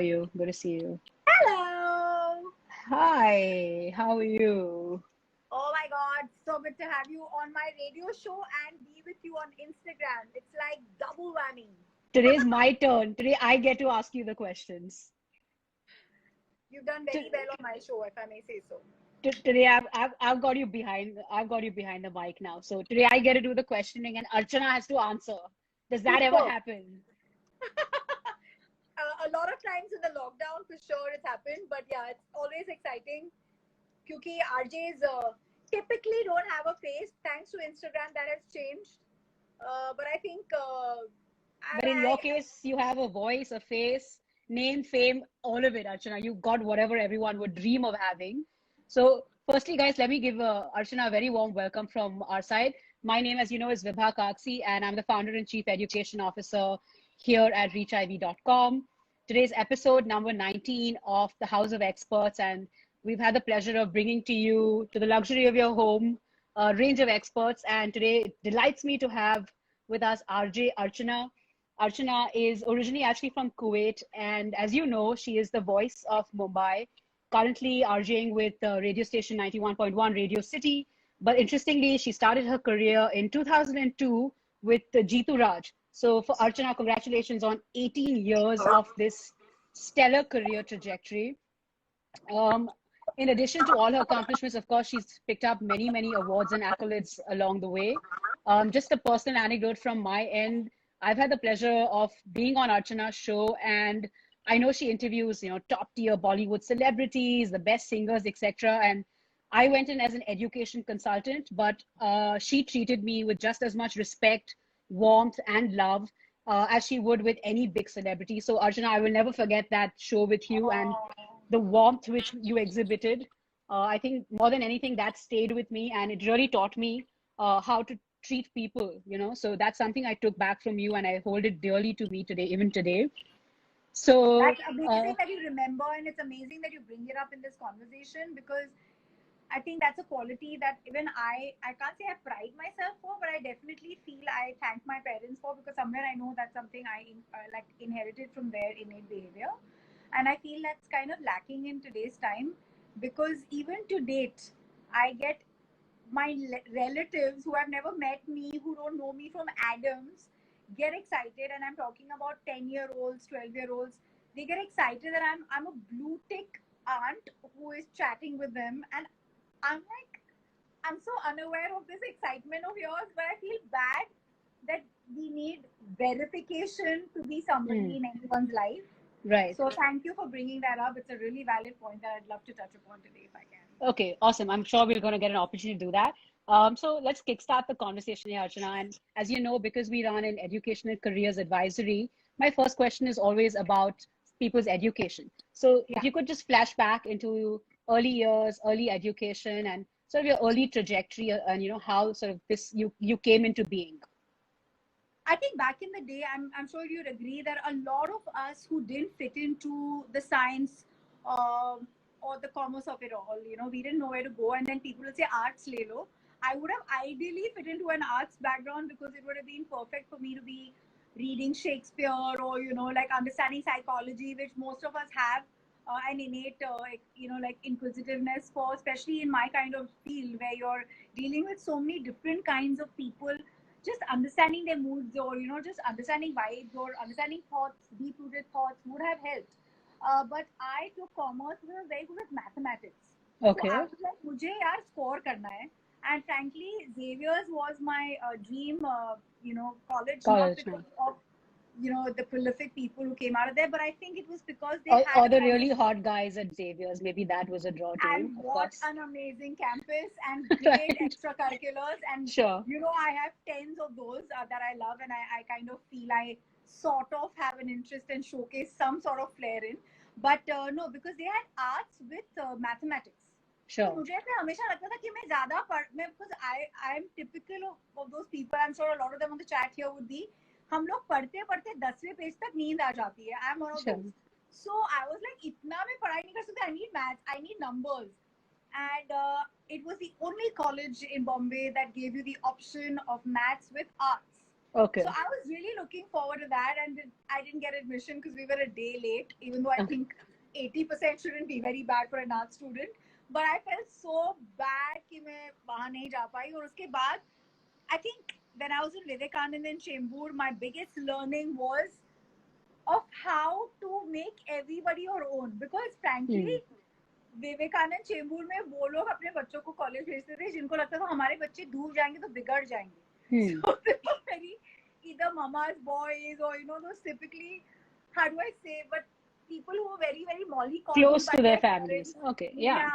you? Good to see you. Hello! Hi, how are you? Oh my god, so good to have you on my radio show and be with you on Instagram. It's like double whammy. Today's my turn. Today I get to ask you the questions. You've done T- very well on my show, if I may say so. Today I've got you behind the mic now. So today I get to do the questioning and Archana has to answer. Does that ever Super. happen? A lot of times in the lockdown, for sure, it's happened. But yeah, it's always exciting. Because RJs typically don't have a face. Thanks to Instagram, that has changed. But I think But in your case, you have a voice, a face, name, fame, all of it, Archana. You got whatever everyone would dream of having. So, firstly, guys, let me give Archana a very warm welcome from our side. My name, as you know, is Vibha Kaksi, and I'm the founder and chief education officer here at reachiv.com. Today's episode number 19 of the House of Experts, and we've had the pleasure of bringing to you, to the luxury of your home, a range of experts. And today it delights me to have with us RJ Archana. Archana is originally actually from Kuwait, and as you know, she is the voice of Mumbai, currently RJing with radio station 91.1 Radio City. But interestingly, she started her career in 2002 with Jeetu Raj. So for Archana, congratulations on 18 years of this stellar career trajectory. Um, in addition to all her accomplishments, of course, she's picked up many, many awards and accolades along the way. Just a personal anecdote from my end. I've had the pleasure of being on Archana's show, and I know she interviews, top tier Bollywood celebrities, the best singers, etc. And I went in as an education consultant, but she treated me with just as much respect, warmth, and love as she would with any big celebrity. So, Archana, I will never forget that show with you and the warmth which you exhibited. I think more than anything, that stayed with me and it really taught me how to treat people. So that's something I took back from you and I hold it dearly to me today, even today. So, that's amazing that you remember, and it's amazing that you bring it up in this conversation because I think that's a quality that even I can't say I pride myself for, but I definitely feel I thank my parents for because somewhere I know that's something I like inherited from their innate behavior, and I feel that's kind of lacking in today's time because even to date, I get my relatives who have never met me, who don't know me from Adams, get excited, and I'm talking about 10-year-olds, 12-year-olds. They get excited that I'm a blue tick aunt who is chatting with them, and I'm like, I'm so unaware of this excitement of yours, but I feel bad that we need verification to be somebody in anyone's life. right. So thank you for bringing that up. It's a really valid point that I'd love to touch upon today if I can. Okay, awesome. I'm sure we're going to get an opportunity to do that. So let's kickstart the conversation here, Archana. And as you know, because we run an educational careers advisory, my first question is always about people's education. So if Yeah. you could just flash back into early years, early education, and sort of your early trajectory, and how sort of this you came into being. I think back in the day, I'm sure you'd agree that a lot of us who didn't fit into the science um, or the commerce of it all, we didn't know where to go. And then people would say arts le lo. I would have ideally fit into an arts background because it would have been perfect for me to be reading Shakespeare or, like understanding psychology, which most of us have an innate, like inquisitiveness for, especially in my kind of field where you're dealing with so many different kinds of people, just understanding their moods or just understanding vibes or understanding thoughts, deep rooted thoughts would have helped. But I took commerce because I was very good at mathematics. So I Okay, was like, मुझे यार score करना है. And frankly, Xavier's was my dream, college, not college now. because of the prolific people who came out of there, but I think it was because they had Or a the kind of, really hot guys at Xavier's, maybe that was a draw too, and of what course. an amazing campus and great Right, extracurriculars. And sure. I have tens of those that I love, and I kind of feel I sort of have an interest and showcase some sort of flair in. But no, because they had arts with mathematics. तो Sure. मुझे ऐसे हमेशा लगता था कि मैं ज्यादा पढ़ मैं because I am typical of those people. I'm sure a lot of them on the chat here would be. हम लोग पढ़ते पढ़ते 10वें पेज तक नींद आ जाती है. I'm one of Sure. those. So I was like, इतना मैं पढ़ाई नहीं कर सकती. I need maths. I need numbers. And it was the only college in Bombay that gave you the option of maths with arts. Okay. So I was really looking forward to that, and I didn't get admission because we were a day late, even though I Okay. think 80% shouldn't be very bad for an art student. But I felt so bad कि मैं वहाँ नहीं जा पाई. और उसके बाद, I think when I was in Vivekanand in Chembur, my biggest learning was of how to make everybody your own. Because frankly, Vivekananda Chembur में वो लोग अपने बच्चों को कॉलेज भेजते थे जिनको लगता था हमारे बच्चे दूर जाएंगे तो बिगड़ जाएंगे. So they were very either mama's boys or those typically, how do I say, but people who were very very mollycoddled Close by to their their families. parents. Okay. Yeah.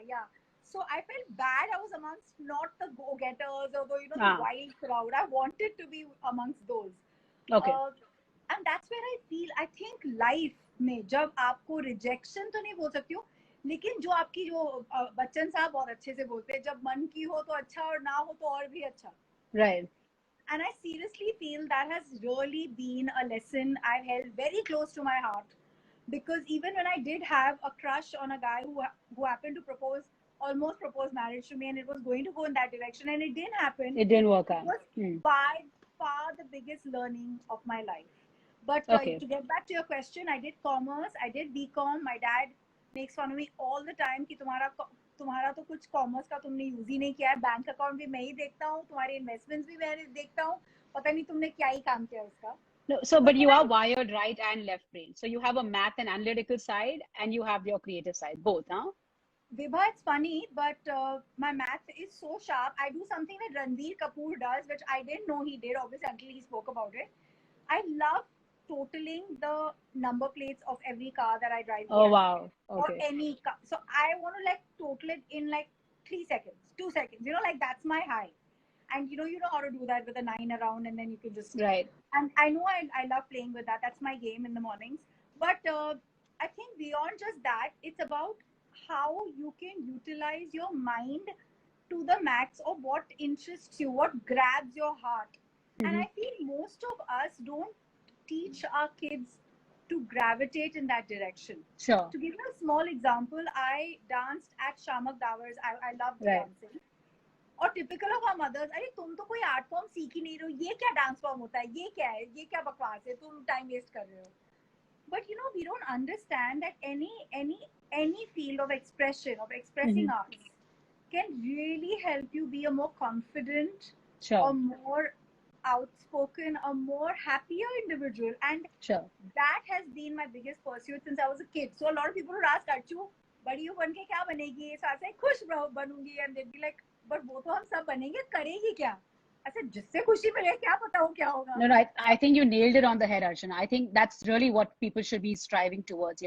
Yeah. So I felt bad. I was amongst not the go-getters or the Ah. wild crowd. I wanted to be amongst those. Okay. And that's where I feel, I think life में जब आपको rejection तो नहीं बोल सकती हूँ, लेकिन जो आपकी जो बच्चन साहब बहुत अच्छे से बोलते हैं, जब मन की हो तो अच्छा और ना हो तो और भी अच्छा. Right. And I seriously feel that has really been a lesson I've held very close to my heart, because even when I did have a crush on a guy who happened to almost propose marriage to me, and it was going to go in that direction, and it didn't happen. It didn't work out. It was by far the biggest learning of my life. But Okay. To get back to your question, I did commerce, I did BCom. My dad makes fun of me all the time कि तुम्हारा तो कुछ commerce का तुमने use ही नहीं किया है, bank account भी मैं ही देखता हूँ, तुम्हारे इन्वेस्टमेंट्स भी मैं देखता हूँ, पता नहीं तुमने क्या ही काम किया उसका. No, so but you are wired right and left brain. So you have a math and analytical side, and you have your creative side, both, huh? Vibha, it's funny, but my math is so sharp. I do something that Ranbir Kapoor does, which I didn't know he did, obviously, until he spoke about it. I love totaling the number plates of every car that I drive. Oh, wow. Or Okay. any car. So I want to total it in 3 seconds, 2 seconds. That's my high. And you know how to do that with a 9 around, and then you can just. Right. And I know I love playing with that. That's my game in the mornings. But I think beyond just that, it's about how you can utilize your mind to the max, or what interests you, what grabs your heart. And I feel most of us don't teach our kids to gravitate in that direction. Sure. To give you a small example, I danced at Shamak Davar's. I loved dancing. और typical of our mother's, अरे तुम तो कोई art form सीख ही नहीं रहे हो, ये क्या डांस फॉर्म होता है, ये क्या है, ये क्या बकवास है, तुम टाइम वेस्ट कर रहे हो. But we don't understand that any field of expression, of expressing arts, can really help you be a more confident, or more outspoken, a more happier individual. And that has been my biggest pursuit since I was a kid. So a lot of people would ask, Archu, बड़ी हो बन के क्या बनेगी? So I say, खुश बनूंगी, and they'd be like, but वो तो हम सब बनेंगे, करेगी क्या? I said, जिससे खुशी मिले, क्या पता हो क्या होगा? No, I think you nailed it on the head, Archana. I think that's really what people should be striving towards.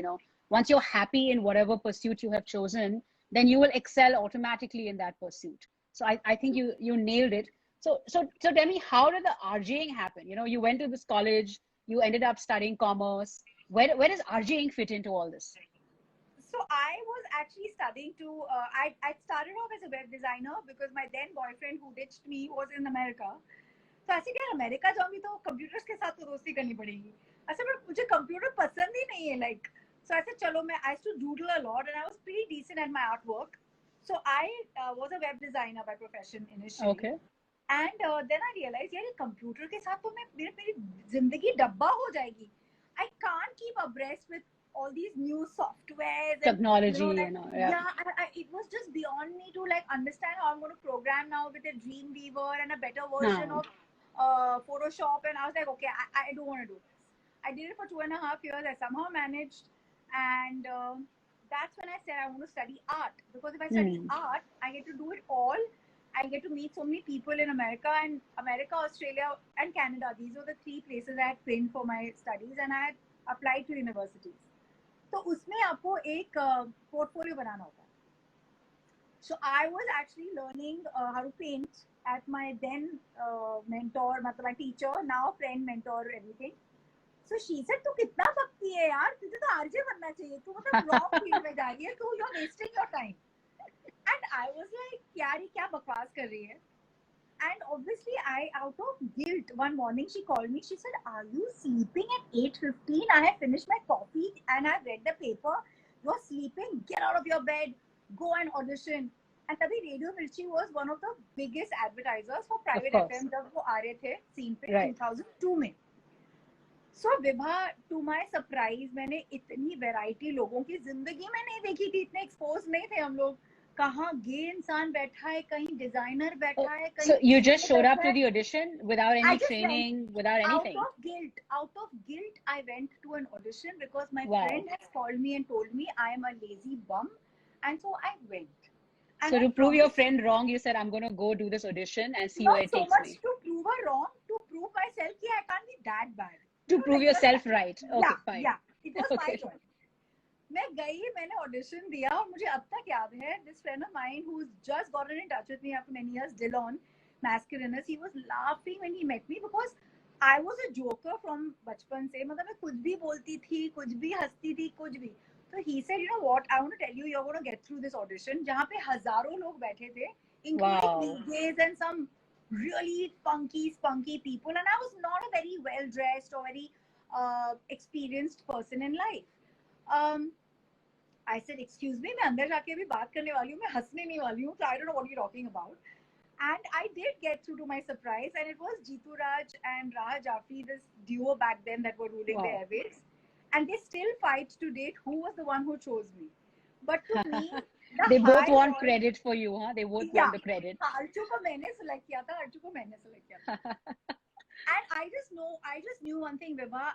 Once you're happy in whatever pursuit you have chosen, then you will excel automatically in that pursuit. So I think you nailed it. So tell me, how did the RJing happen? You went to this college, you ended up studying commerce. Where does RJing fit into all this? So I was actually studying I started off as a web designer because my then boyfriend who ditched me was in America. So I said, यार America जाऊंगी तो computers के साथ तो दोस्ती करनी पड़ेगी. ऐसे पर मुझे कंप्यूटर पसंद ही नहीं है So I said, चलो मैं I used to doodle a lot, and I was pretty decent at my artwork. So I was a web designer by profession initially. Okay. And then I realized यार ये computer के साथ तो मेरी जिंदगी डब्बा हो जाएगी. I can't keep abreast with all these new softwares, technology, it was just beyond me to understand how I'm going to program now with a Dreamweaver and a better version of Photoshop. And I was like, okay, I don't want to do this. I did it for 2.5 years. I somehow managed, and that's when I said I want to study art, because if I study art, I get to do it all. I get to meet so many people in America, Australia, and Canada. These were the 3 places I had pinned for my studies, and I had applied to universities. तो उसमें आपको एक portfolio बनाना होता है. So I was actually learning how to paint at my then mentor, मतलब my teacher, now friend, mentor, everything. So she said, तू कितना बकती है यार, तुझे तो आरजे बनना चाहिए, तू मतलब wrong field में जा रही है, तू you're wasting your time. And I was like, यार ये क्या बकवास कर रही है? And obviously, out of guilt, one morning she called me. She said, are you sleeping at 8:15? I have finished my coffee and I've read the paper. You're sleeping. Get out of your bed. Go and audition. And तभी radio मिर्ची was one of the biggest advertisers for Of private course. FM जब वो आ रहे थे scene पे Right. 2002 में. So Vibha, to my surprise, मैंने इतनी वैरायटी लोगों की जिंदगी में नहीं देखी थी, इतने एक्सपोज नहीं थे हम लोग. कहाँ गे इंसान बैठा है, कहीं डिजाइनर बैठा है, कहीं So you just showed up बैठा to है. the audition without I any just went training, without out anything. of guilt. Out of guilt, I went to an audition because my Wow. friend has called me and told me I am a lazy bum, and so I went. And So I to prove your promised, friend wrong, you said, I'm going to go do this audition and see where not it so takes much me. to prove her wrong, to prove myself that I can't be that bad. To prove like, yourself right. Okay, yeah, fine. yeah. It was my Okay. choice. मैं गई, मैंने audition दिया और मुझे अब तक याद है, this friend of mine who's just gotten in touch with me after many years, Dillon Mascarenhas, he was laughing when he met me because I was a joker from बचपन से. मतलब मैं कुछ भी बोलती थी, कुछ भी हंसती थी, कुछ भी. So he said, you know what, I want to tell you, you're going to get through this audition. जहाँ पे हजारों लोग बैठे थे, including Wow. DJs and some really funky, spunky people, and I was not a very well dressed or very experienced person in life. I said, excuse me, मैं अंदर जाके अभी बात करने वाली हूँ, मैं हंसने नहीं वाली हूँ, so I don't know what you're talking about. And I did get through to my surprise, and it was Jeetu Raj and Raha Jafri, this duo back then that were ruling the Wow. airwaves. And they still fight to date who was the one who chose me. But to me, the They both high want was, credit for you, huh? They both yeah, want the credit. Archu को मैंने select किया था, अर्चू को मैंने select किया था. And I just knew one thing, Vibha.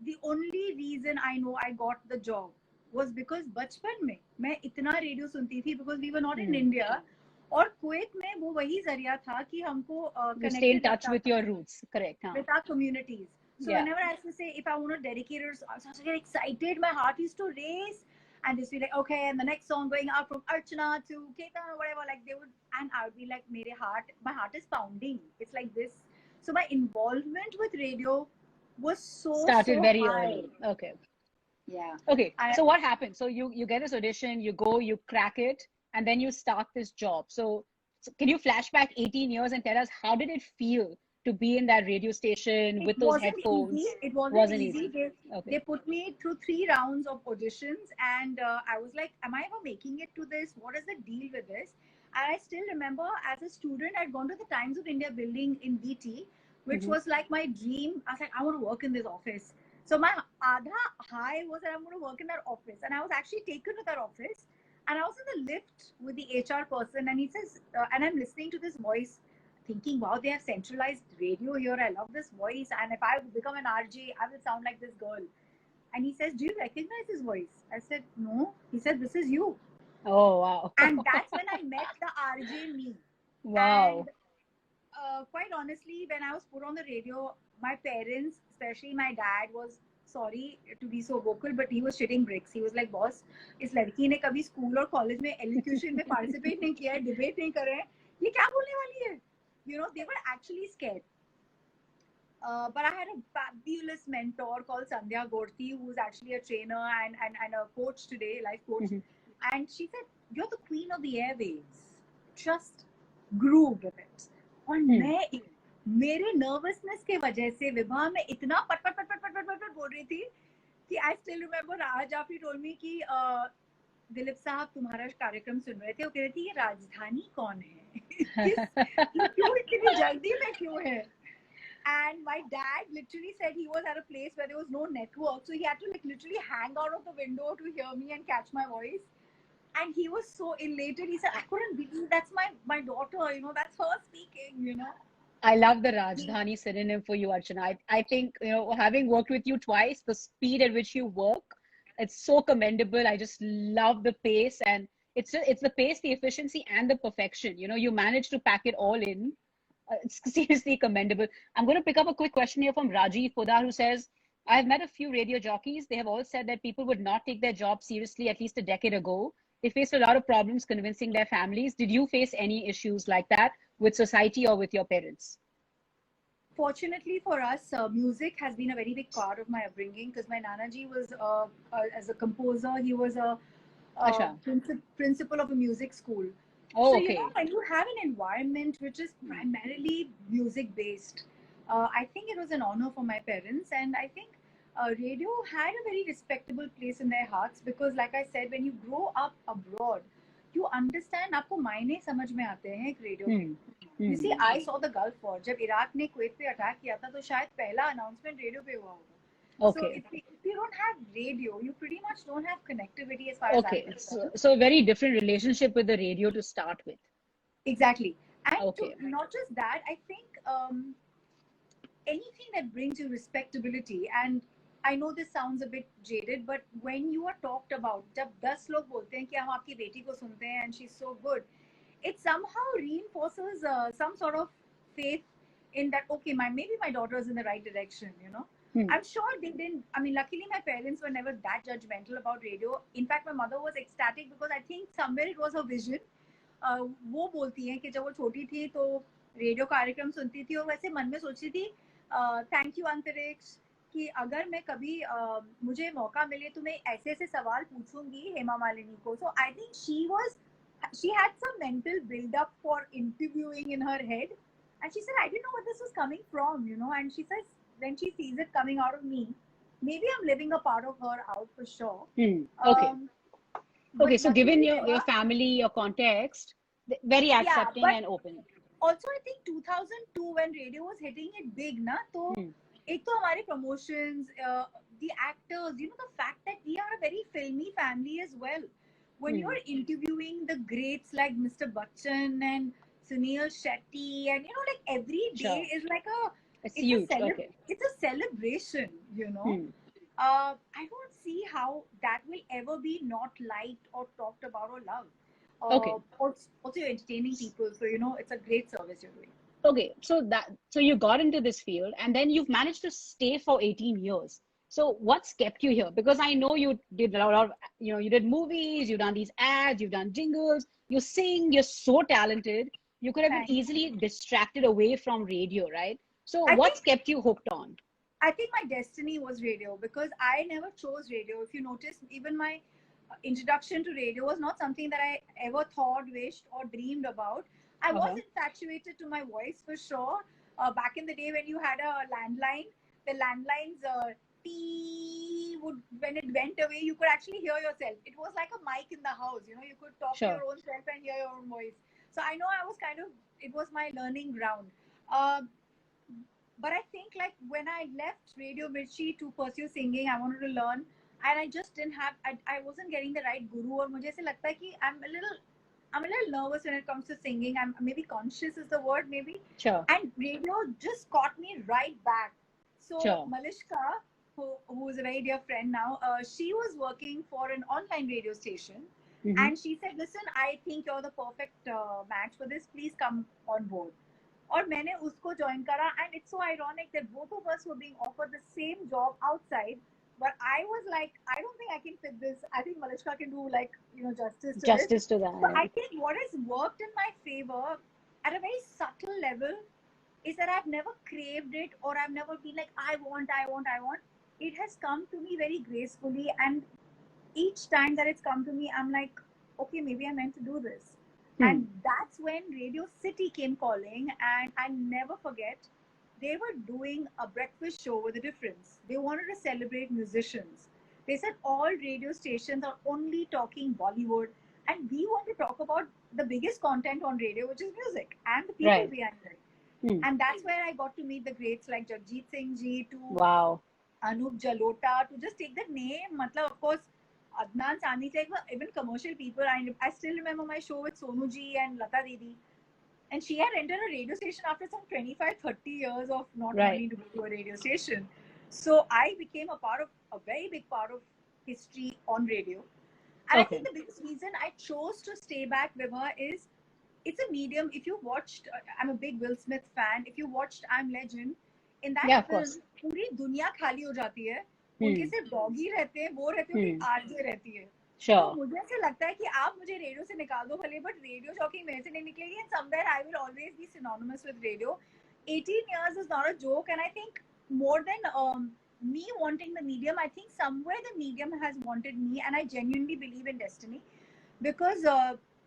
The only reason I know I got the job was because बचपन में मैं इतना रेडियो सुनती थी because we were not in India. और कुवैत में वो वही जरिया था कि हमको You stay in touch with your roots, correct? Huh? with our communities. So Yeah. whenever I used to say, if I want to dedicate it, I was to get excited. My heart used to race, and just be like, okay, and the next song going out from Archana to Ketan or whatever, like they would, and I would be like, my heart is pounding. It's like this. So my involvement with radio was Started very high. early. Okay. Yeah. Okay. So what happened? So you get this audition, you go, you crack it, and then you start this job. So can you flash back 18 years and tell us how did it feel to be in that radio station with those headphones? It wasn't easy. Okay. They put me through 3 rounds of auditions, and I was like, am I ever making it to this? What is the deal with this? And I still remember as a student, I'd gone to the Times of India building in BT, which was like my dream. I was like, I want to work in this office. So my adha high was that I'm going to work in that office. And I was actually taken to that office. And I was in the lift with the HR person, and he says, and I'm listening to this voice, thinking, wow, they have centralized radio here. I love this voice. And if I become an RJ, I will sound like this girl. And he says, do you recognize his voice? I said, no. He said, this is you. Oh, wow. And that's when I met the RJ me. Wow. And quite honestly, when I was put on the radio, my parents, especially my dad, was sorry to be so vocal, but he was shitting bricks. He was like, boss, इस लड़की ने कभी school और college में elocution में participate नहीं किया है, डिबेट नहीं कर रहे हैं, ये क्या बोलने वाली है? You know, they were actually scared. But I had a fabulous mentor called Sandhya Gorti, who's actually a trainer and a coach today, life coach. And she said, you're the queen of the airwaves. Just groove with it. और मैं मेरे nervousness के वजह से विभा में इतना पट पट पट पट पट पट पट बोल रही थी कि आई स्टिल रिमेम्बर राहा जाफरी टोल्ड मी कि दिलीप साहब तुम्हारा कार्यक्रम सुन रहे थे, वो कह रही थी ये राजधानी कौन है क्यों इतनी जल्दी में क्यों है. And my dad literally said he was at a place where there was no network, so he had to like literally hang out of the window to hear me and catch my voice. And he was so elated. He said, I couldn't believe that's my daughter, you know, that's her speaking, you know. I love the Rajdhani synonym for you, Archana. I think, you know, having worked with you twice, the speed at which you work, it's so commendable. I just love the pace, and it's the pace, the efficiency, and the perfection. You know, you manage to pack it all in. It's seriously commendable. I'm going to pick up a quick question here from Rajiv Podar, who says, I've met a few radio jockeys. They have all said that people would not take their job seriously at least a decade ago. They faced a lot of problems convincing their families. Did you face any issues like that with society or with your parents? Fortunately for us, music has been a very big part of my upbringing because my Nanaji was, as a composer, he was a principal of a music school. Oh, so, okay. you know, when you have an environment which is primarily music based, I think it was an honor for my parents. And I think radio had a very respectable place in their hearts because, like I said, when you grow up abroad, you understand, आपको मायने समझ में आते हैं एक radio के. You see, Hmm. I saw the Gulf War. जब Iraq ने कुवैत पे अटैक किया था, तो शायद पहला अनाउंसमेंट रेडियो पे हुआ होगा. So Okay. if you don't have radio, you pretty much don't have connectivity as far as I'm Okay. concerned. So a very different relationship with the radio to start with. Exactly. And Okay. not just that, I think anything that brings you respectability, and I know this sounds a bit jaded, but when you are talked about, जब 10 लोग बोलते हैं कि हम आपकी बेटी को सुनते हैं and she's so good, it somehow reinforces some sort of faith in that, okay, maybe my daughter is in the right direction, you know. I'm sure they didn't, I mean, luckily my parents were never that judgmental about radio. In fact, my mother was ecstatic because I think somewhere it was her vision. वो बोलती हैं कि जब वो छोटी थी तो radio कार्यक्रम सुनती थी और वैसे मन में सोचती थी, थैंक यू अंतरिक्ष, कि अगर मैं कभी मुझे मौका मिले तो मैं ऐसे ऐसे सवाल पूछूंगी हेमा मालिनी को. So I think she had some mental build up for interviewing in her head, and she said I didn't know where this was coming from, you know. And she says when she sees it coming out of me, maybe I'm living a part of her out for sure. Okay. Okay, so given your family, your context, very accepting and open. Also, I think 2002 when radio was hitting it big, na, तो एक तो हमारे promotions, the actors, you know, the fact that we are a very filmy family as well. When you're interviewing the greats like Mr. Bachchan and Sunil Shetty, and you know, like every day is like it's huge. Okay. It's a celebration, you know. I don't see how that will ever be not liked or talked about or loved. Okay. Also, you're entertaining people, so you know it's a great service you're doing. Okay, so you got into this field, and then you've managed to stay for 18 years. So what's kept you here? Because I know you did a lot of, you did movies, you've done these ads, you've done jingles, you sing, you're so talented. You could have been easily distracted away from radio, right? So what's kept you hooked on? I think my destiny was radio, because I never chose radio. If you notice, even my introduction to radio was not something that I ever thought, wished, or dreamed about. I was infatuated to my voice for sure. Back in the day when you had a landline, the landlines when it went away, you could actually hear yourself. It was like a mic in the house, you know, you could talk to your own self and hear your own voice. So I know I was it was my learning ground. But I think like when I left Radio Mirchi to pursue singing, I wanted to learn, and I just didn't have, I wasn't getting the right guru, or मुझे ऐसे लगता है कि I'm a little nervous when it comes to singing. I'm maybe conscious is the word, maybe. Sure. And radio just caught me right back. So Malishka, who is a very dear friend now, she was working for an online radio station, and she said, listen, I think you're the perfect match for this. Please come on board. और मैंने उसको join करा, and it's so ironic that both of us were being offered the same job outside, but I was like, I don't think I can fit this. I think Malishka can do justice to that. So I think what has worked in my favor at a very subtle level is that I've never craved it, or I've never been like, I want. It has come to me very gracefully, and each time that it's come to me, I'm like, okay, maybe I'm meant to do this. And that's when Radio City came calling, and I never forget, they were doing a breakfast show with a difference. They wanted to celebrate musicians. They said all radio stations are only talking Bollywood, and we want to talk about the biggest content on radio, which is music, and the people behind it. And that's where I got to meet the greats like Jagjit Singh ji, to Anup Jalota, to just take the name. Of course, Adnan Sani, even commercial people. I still remember my show with Sonu ji and Lata Didi. And she had entered a radio station after some 25-30 years of not wanting to go to a radio station. So I became a very big part of history on radio. And I think the biggest reason I chose to stay back, Vibha, is it's a medium. If you watched, I'm a big Will Smith fan. If you watched I'm Legend, in that film, पूरी दुनिया खाली हो जाती है. उनके सिर्फ dog ही रहते हैं, वो रहते हैं, उनकी आरजे रहती है. तो मुझे ऐसे लगता है कि आप मुझे रेडियो से निकाल दो भले, बट रेडियो जॉकी मेरे से नहीं निकलेगी, and somewhere I will always be synonymous with radio. 18 years is not a joke, and I think more than me wanting the medium, I think somewhere the medium has wanted me, and I genuinely believe in destiny, because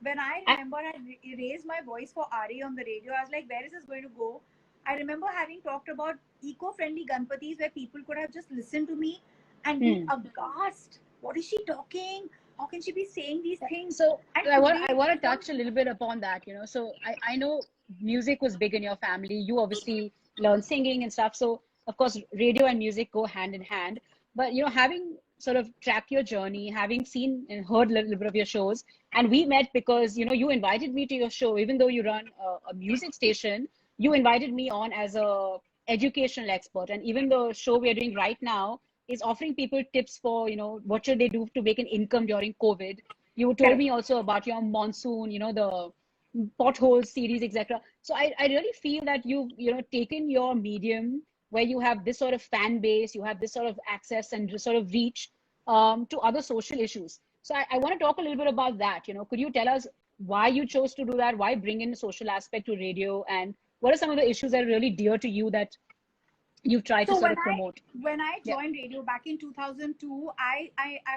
when I remember I raised my voice for Ari on the radio, I was like, where is this going to go? I remember having talked about eco-friendly Ganpatis where people could have just listened to me and been aghast. What is she talking? How can she be saying these things? So And I want today, I want to touch a little bit upon that, you know. So I know music was big in your family. You obviously learned singing and stuff. So of course radio and music go hand in hand. But you know, having sort of tracked your journey, having seen and heard a little bit of your shows, and we met because you know you invited me to your show, even though you run a music station, you invited me on as a educational expert. And even the show we are doing right now is offering people tips for, you know, what should they do to make an income during COVID. You told correct. me also about your monsoon, you know, the potholes series, etc. So I really feel that you know, taken your medium where you have this sort of fan base, you have this sort of access and this sort of reach to other social issues. So I want to talk a little bit about that. You know, could you tell us why you chose to do that? Why bring in the social aspect to radio? And what are some of the issues that are really dear to you that you've tried to So sort of promote? when I Yeah. joined radio back in 2002, I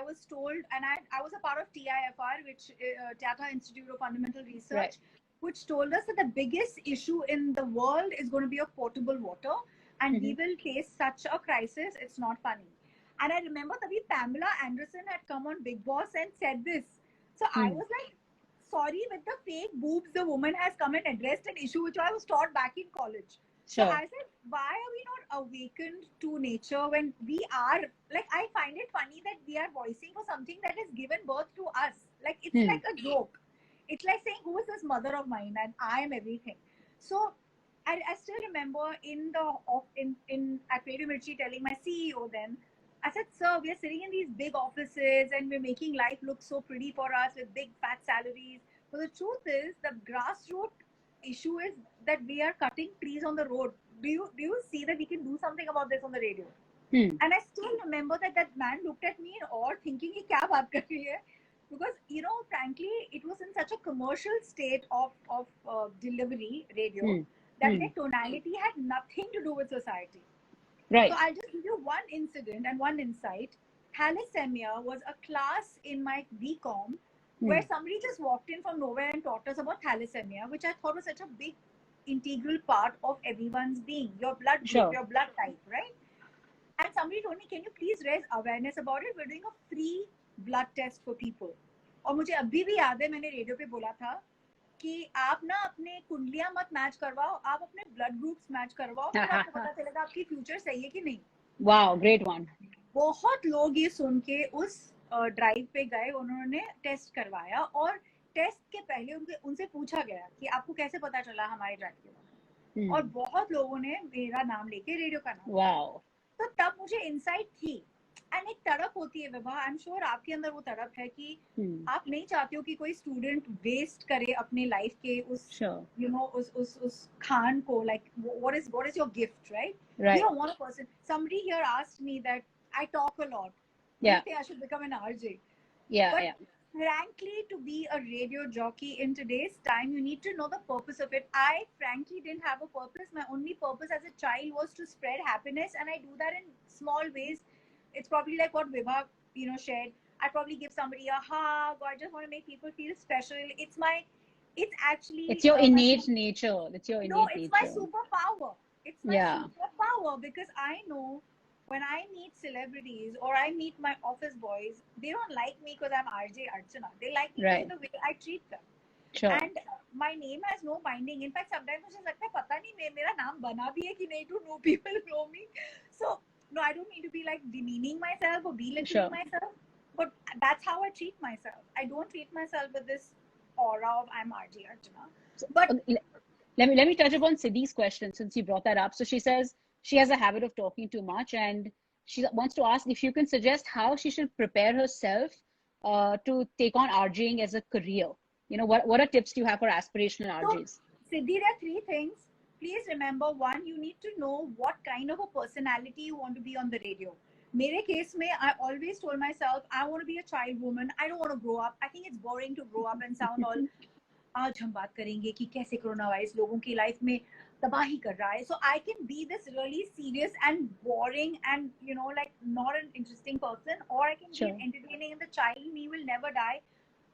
was told, and I was a part of TIFR, which Tata Institute of Fundamental Right. Research, which told us that the biggest issue in the world is going to be of potable water, and we Hmm. will face such a crisis. It's not funny. And I remember that Pamela Anderson had come on Big Boss and said this. So I Hmm. was like, sorry, with the fake boobs, the woman has come and addressed an issue which I was taught back in college. So Sure. I said, why are we not awakened to nature when we are, like, I find it funny that we are voicing for something that has given birth to us. Like, it's Hmm. like a joke. It's like saying, who is this mother of mine? And I am everything. So I still remember in at Radio Mirchi telling my CEO then, I said, sir, we are sitting in these big offices and we're making life look so pretty for us with big fat salaries. But the truth is, the grassroots issue is that we are cutting trees on the road. Do you see that we can do something about this on the radio? Hmm. And I still remember that man looked at me in awe, thinking, "He kya baat kar rahi hai?" Because frankly, it was in such a commercial state of delivery radio Hmm. that Hmm. their tonality had nothing to do with society. So Right. I'll just give you one incident and one insight. Thalassemia was a class in my BCom Hmm. where somebody just walked in from nowhere and taught us about thalassemia, which I thought was such a big integral part of everyone's being, your blood group, Sure. your blood type, right? And somebody told me, can you please raise awareness about it? We're doing a free blood test for people. और मुझे अभी भी याद है मैंने radio पे बोला था कि आप ना अपने कुंडलियां मत मैच करवाओ, आप अपने ब्लड ग्रुप्स मैच करवाओ, फिर आपको पता चलेगा आपकी फ्यूचर सही है कि नहीं. Wow, great one. बहुत लोग ये सुन के उस ड्राइव पे गए, उन्होंने टेस्ट करवाया और टेस्ट के पहले उनसे पूछा गया कि आपको कैसे पता चला हमारे ड्राइव के बारे में. और बहुत लोगों ने मेरा नाम लेके रेडियो का नाम. Wow. तो तब मुझे इंसाइट थी. एंड एक तड़प होती है विभा, आई एम श्योर आपके अंदर वो तड़प है कि आप नहीं चाहते हो कि कोई स्टूडेंट वेस्ट करे अपने लाइफ के उस उस खान को. Like what is your gift, right? Right. You don't want a person. Somebody here asked me that I talk a lot. Do you think I should become an RJ? Yeah. But Yeah. frankly, to be a radio jockey in today's time, you need to know the purpose of it. I frankly didn't have a purpose. My only purpose as a child was to spread happiness, and I do that in small ways. It's probably like what Vibha, shared. I probably give somebody a hug, or I just want to make people feel special. It's actually It's your innate nature. It's your innate it's nature. my superpower. It's my superpower because I know when I meet celebrities or I meet my office boys, they don't like me because I'm RJ Archana. They like me because of the way I treat them. Sure. And my name has no binding. In fact, sometimes मुझे लगता है पता नहीं मेरा नाम बना भी है कि नहीं, to know people know me. So no, I don't mean to be like demeaning myself or belittling myself, but that's how I treat myself. I don't treat myself with this aura of I'm RJ Archana. But let me touch upon Siddhi's question since you brought that up. So she says she has a habit of talking too much, and she wants to ask if you can suggest how she should prepare herself to take on RJing as a career. What are tips do you have for aspirational RJs? So, Siddhi, there are three things. Please remember, one, you need to know what kind of a personality you want to be on the radio. मेरे case में, I always told myself, I want to be a child woman. I don't want to grow up. I think it's boring to grow up and sound all, आज हम बात करेंगे कि कैसे corona virus लोगों की लाइफ में तबाही कर रहा है. So I can be this really serious and boring and, like not an interesting person, or I can be entertaining, and the child in me will never die.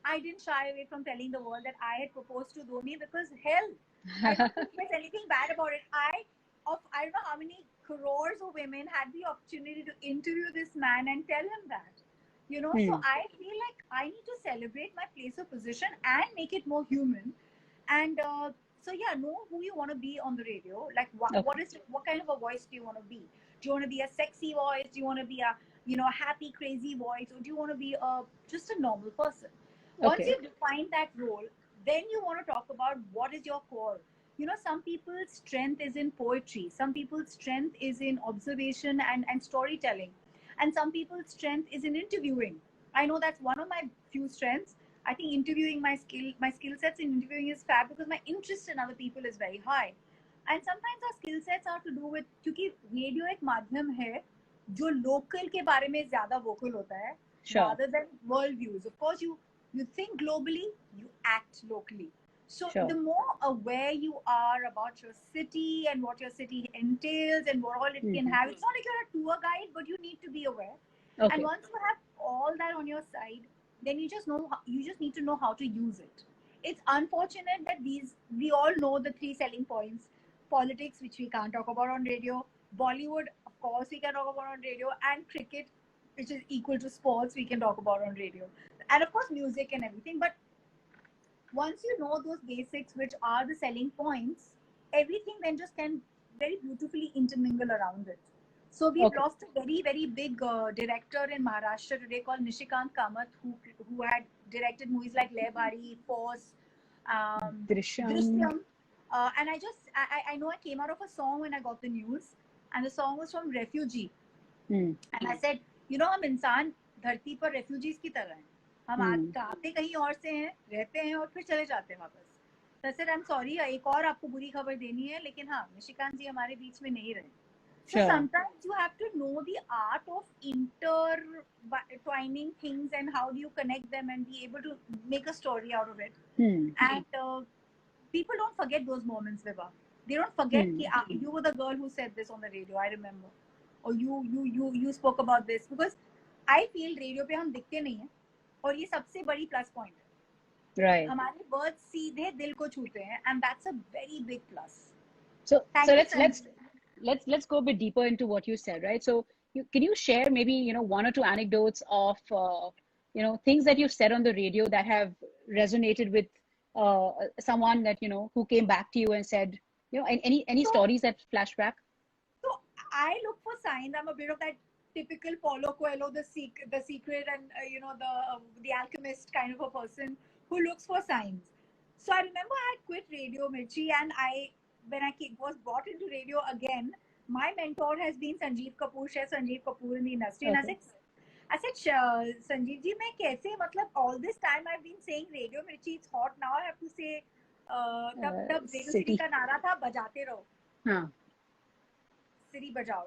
I didn't shy away from telling the world that I had proposed to Dhoni because hell, I don't think there's anything bad about it. I don't know how many crores of women had the opportunity to interview this man and tell him that. So I feel like I need to celebrate my place of position and make it more human. And so yeah, know who you want to be on the radio. Like Okay. what kind of a voice do you want to be? Do you want to be a sexy voice? Do you want to be a happy crazy voice, or do you want to be a just a normal person? Once Okay. you define that role, then you want to talk about what is your core. Some people's strength is in poetry, some people's strength is in observation and storytelling, and some people's strength is in interviewing. I know that's one of my few strengths. I think interviewing my skill sets in interviewing is fab because my interest in other people is very high. And sometimes our skill sets are to do with, क्योंकि radio एक माध्यम है जो local के बारे में ज्यादा vocal होता है Sure. rather than world views. Of course, you think globally, you act locally. So Sure. the more aware you are about your city and what your city entails and what all it can have, it's not like you're a tour guide, but you need to be aware. Okay. And once you have all that on your side, then you just need to know how to use it. It's unfortunate that we all know the three selling points: politics, which we can't talk about on radio; Bollywood, of course, we can talk about on radio; and cricket, which is equal to sports, we can talk about on radio; and of course, music and everything. But once you know those basics, which are the selling points, everything then just can very beautifully intermingle around it. So we've lost a very, very big director in Maharashtra today called Nishikant Kamath, who had directed movies like Le Bhari, Force, Drishyam. And I know I came out of a song when I got the news, and the song was from Refugee. And I said, हम इंसान धरती पर refugees की तरह हैं. हम आते कहीं और से हैं, रहते हैं और फिर चले जाते हैं वापस. तो I said, I'm sorry, एक और आपको बुरी खबर देनी है, लेकिन हाँ, निशिकांत जी हमारे बीच में नहीं रहे. So sometimes you have to know the art of intertwining things and how do you connect them and be able to make a story out of it. And people don't forget those moments, Vibha. They don't forget that you were the girl who said this on the radio, I remember. Or you spoke about this, because I feel radio पे हम दिखते नहीं हैं और ये सबसे बड़ी plus point है. Right. हमारे words सीधे दिल को छूते हैं, and that's a very big plus. So let's go a bit deeper into what you said, right? So can you share maybe one or two anecdotes of things that you've said on the radio that have resonated with someone that who came back to you and said any stories that flash back? So I look for signs. I'm a bit of that typical Paulo Coelho, the secret, and the alchemist kind of a person who looks for signs. So I remember I had quit Radio Mirchi, and when I was brought into radio again, my mentor has been Sanjeev Kapoor, Chef Sanjeev Kapoor in the industry. Okay. And I said, Sanjeev ji, मैं कैसे, मतलब all this time I've been saying Radio Mirchi, it's hot. Now I have to say, तब Radio City का नारा था, बजाते रहो. हाँ. City bajao.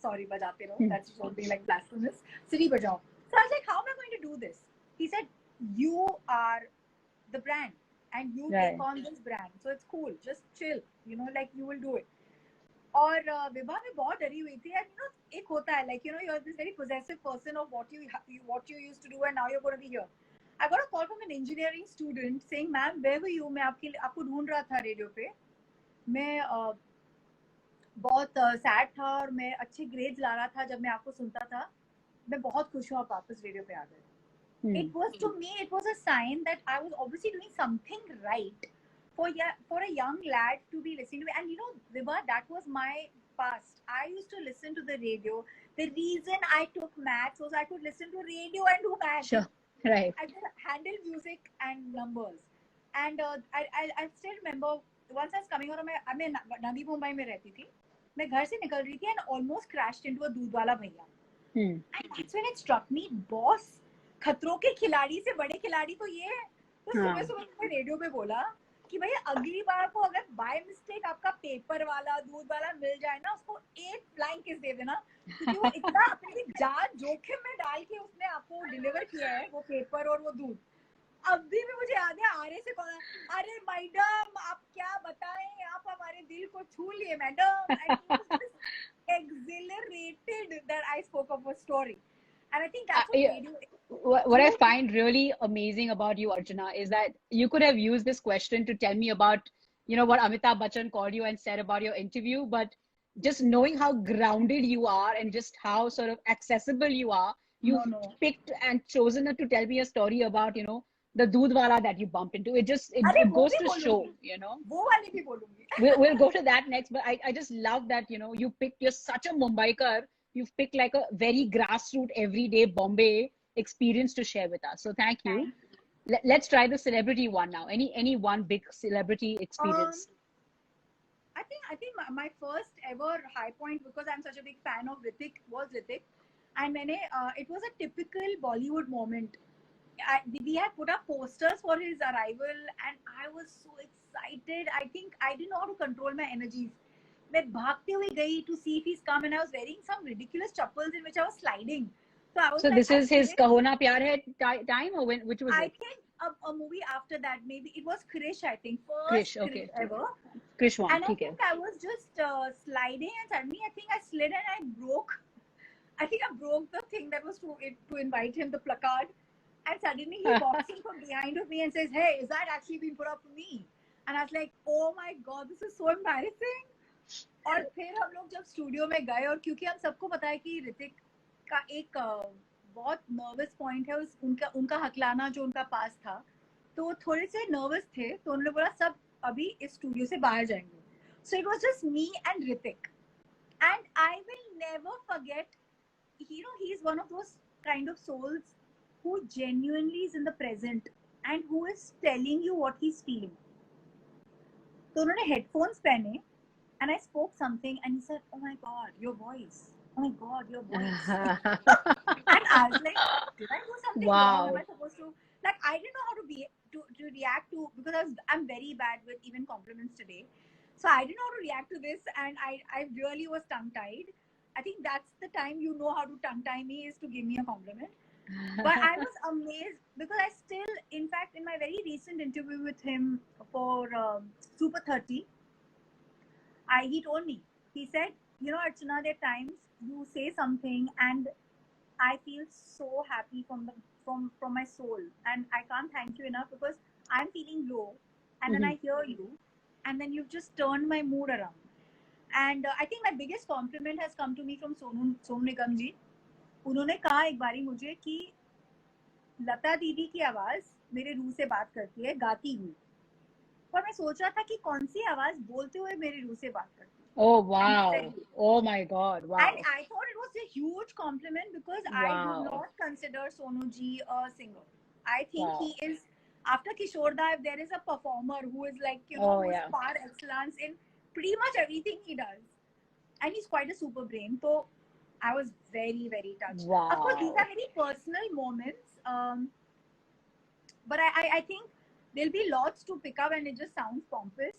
Sorry, bajate raho. That's something like blasphemous. City bajao. So I was like, how am I going to do this? He said, you are the brand and you take on this brand. So it's cool. Just chill. Like you will do it. और विभा मैं बहुत डरी हुई थी. And एक होता है, like you're this very possessive person of what you used to do and now you're going to be here. I got a call from an engineering student saying, ma'am, where were you? मैं आपको ढूंढ रहा था radio पे. मैं बहुत sad था और मैं अच्छे ग्रेड्स ला रहा था जब मैं आपको सुनता था. मैं बहुत खुश हूँ आप वापस रेडियो पे आ गए. It was, to me, it was a sign that I was obviously doing something right for a young lad to be listening to me. And Vibha, that was my past. I used to listen to the radio. The reason I took maths was I could listen to radio and do maths. Sure. Right. I could handle music and numbers. And I still remember once I was coming out of मैं नवी मुंबई में रहती थी. मैं घर से निकल रही थी and almost crashed into a दूध वाला भैया. And that's when it struck me, boss, खतरों के खिलाड़ी से बड़े खिलाड़ी तो ये है. तो सुबह मैं रेडियो पे बोला कि भैया अगली बार को अगर बाय मिस्टेक आपका पेपर वाला दूध वाला मिल जाए ना, उसको एक फ्लाइंग किस दे देना, क्योंकि वो इतना अपनी जान जोखिम में डाल के उसने आपको डिलीवर किया है वो पेपर और वो दूध. अभी भी मुझे याद है आर्य से कॉल, अरे मैडम आप क्या बताएं, आप हमारे दिल को छू लिए madam. Exhilarated that I spoke of a story. And I think that's what I find really amazing about you, Archana, is that you could have used this question to tell me about, what Amitabh Bachchan called you and said about your interview, but just knowing how grounded you are and just how sort of accessible you are, you've No. picked and chosen to tell me a story about, the doodwala that you bump into. अरे It वो goes भी to show, बोलूंगी, वो वाली भी बोलूंगी. we'll go to that next, but I just love that, you're such a Mumbaikar. You've picked like a very grassroots, everyday Bombay experience to share with us. So thank you. Thanks. Let's try the celebrity one now. Any one big celebrity experience? I think my first ever high point, because I'm such a big fan of Hrithik, was Hrithik, and it was a typical Bollywood moment. We had put up posters for his arrival, and I was so excited. I think I didn't know how to control my energies. मैं भागते हुए गई to see if he's come, and I was wearing some ridiculous chappals in which I was sliding. So I was So like, this is his Kaho Na Pyar Hai time, or which was I it? think a movie after that, maybe it was Krish. I think Krish, first okay. Krish ever. Krish one, And I okay. think I was just sliding, and suddenly I think I slid and I broke. I think I broke the thing that was to invite him, the placard. And suddenly he walks in from behind of me and says, "Hey, is that actually being put up for me?" And I was like, "Oh my God, this is so embarrassing." और फिर हम लोग जब studio में गए, और क्योंकि हम सबको पता है कि ऋतिक का एक बहुत नर्वस पॉइंट है, उनका हकलाना जो उनका पास था, तो वो थोड़े से नर्वस थे, तो उन्होंने बोला सब अभी इस स्टूडियो से बाहर जाएंगे. So it was just me and Hrithik, and I will never forget. He's one of those kind of souls who genuinely is in the present and who is telling you what he's feeling. तो उन्होंने headphones पहने, and I spoke something, and he said, "Oh my God, your voice! Oh my God, your voice!" And I was like, "Did I do something wrong? Am I supposed to?" Like, I didn't know how to react to, because I'm very bad with even compliments today. So I didn't know how to react to this, and I really was tongue-tied. I think that's the time you know how to tongue-tie me, is to give me a compliment. But I was amazed, because I still, in fact, in my very recent interview with him for Super 30, he told me, he said, Archana, there are times you say something and I feel so happy from my soul, and I can't thank you enough, because I'm feeling low, and then I hear you, and then you've just turned my mood around. And I think my biggest compliment has come to me from Sonu Nigam ji. उन्होंने कहा एक बारी मुझे कि लता दीदी की आवाज मेरे रूह से बात करती है गाती हुई, और मैं सोच रहा था कि कौन सी आवाज बोलते हुए मेरे रूह से बात करती है. Oh wow! Oh my God! Wow! And I thought it was a huge compliment, because I do not consider Sonu ji a singer. I think he is, after Kishore Da, if there is a performer who is like, who is par excellence in pretty much everything he does, and he's quite a super brain. So I was very, very touched. Wow. Of course, these are very personal moments, but I think there'll be lots to pick up, and it just sounds pompous.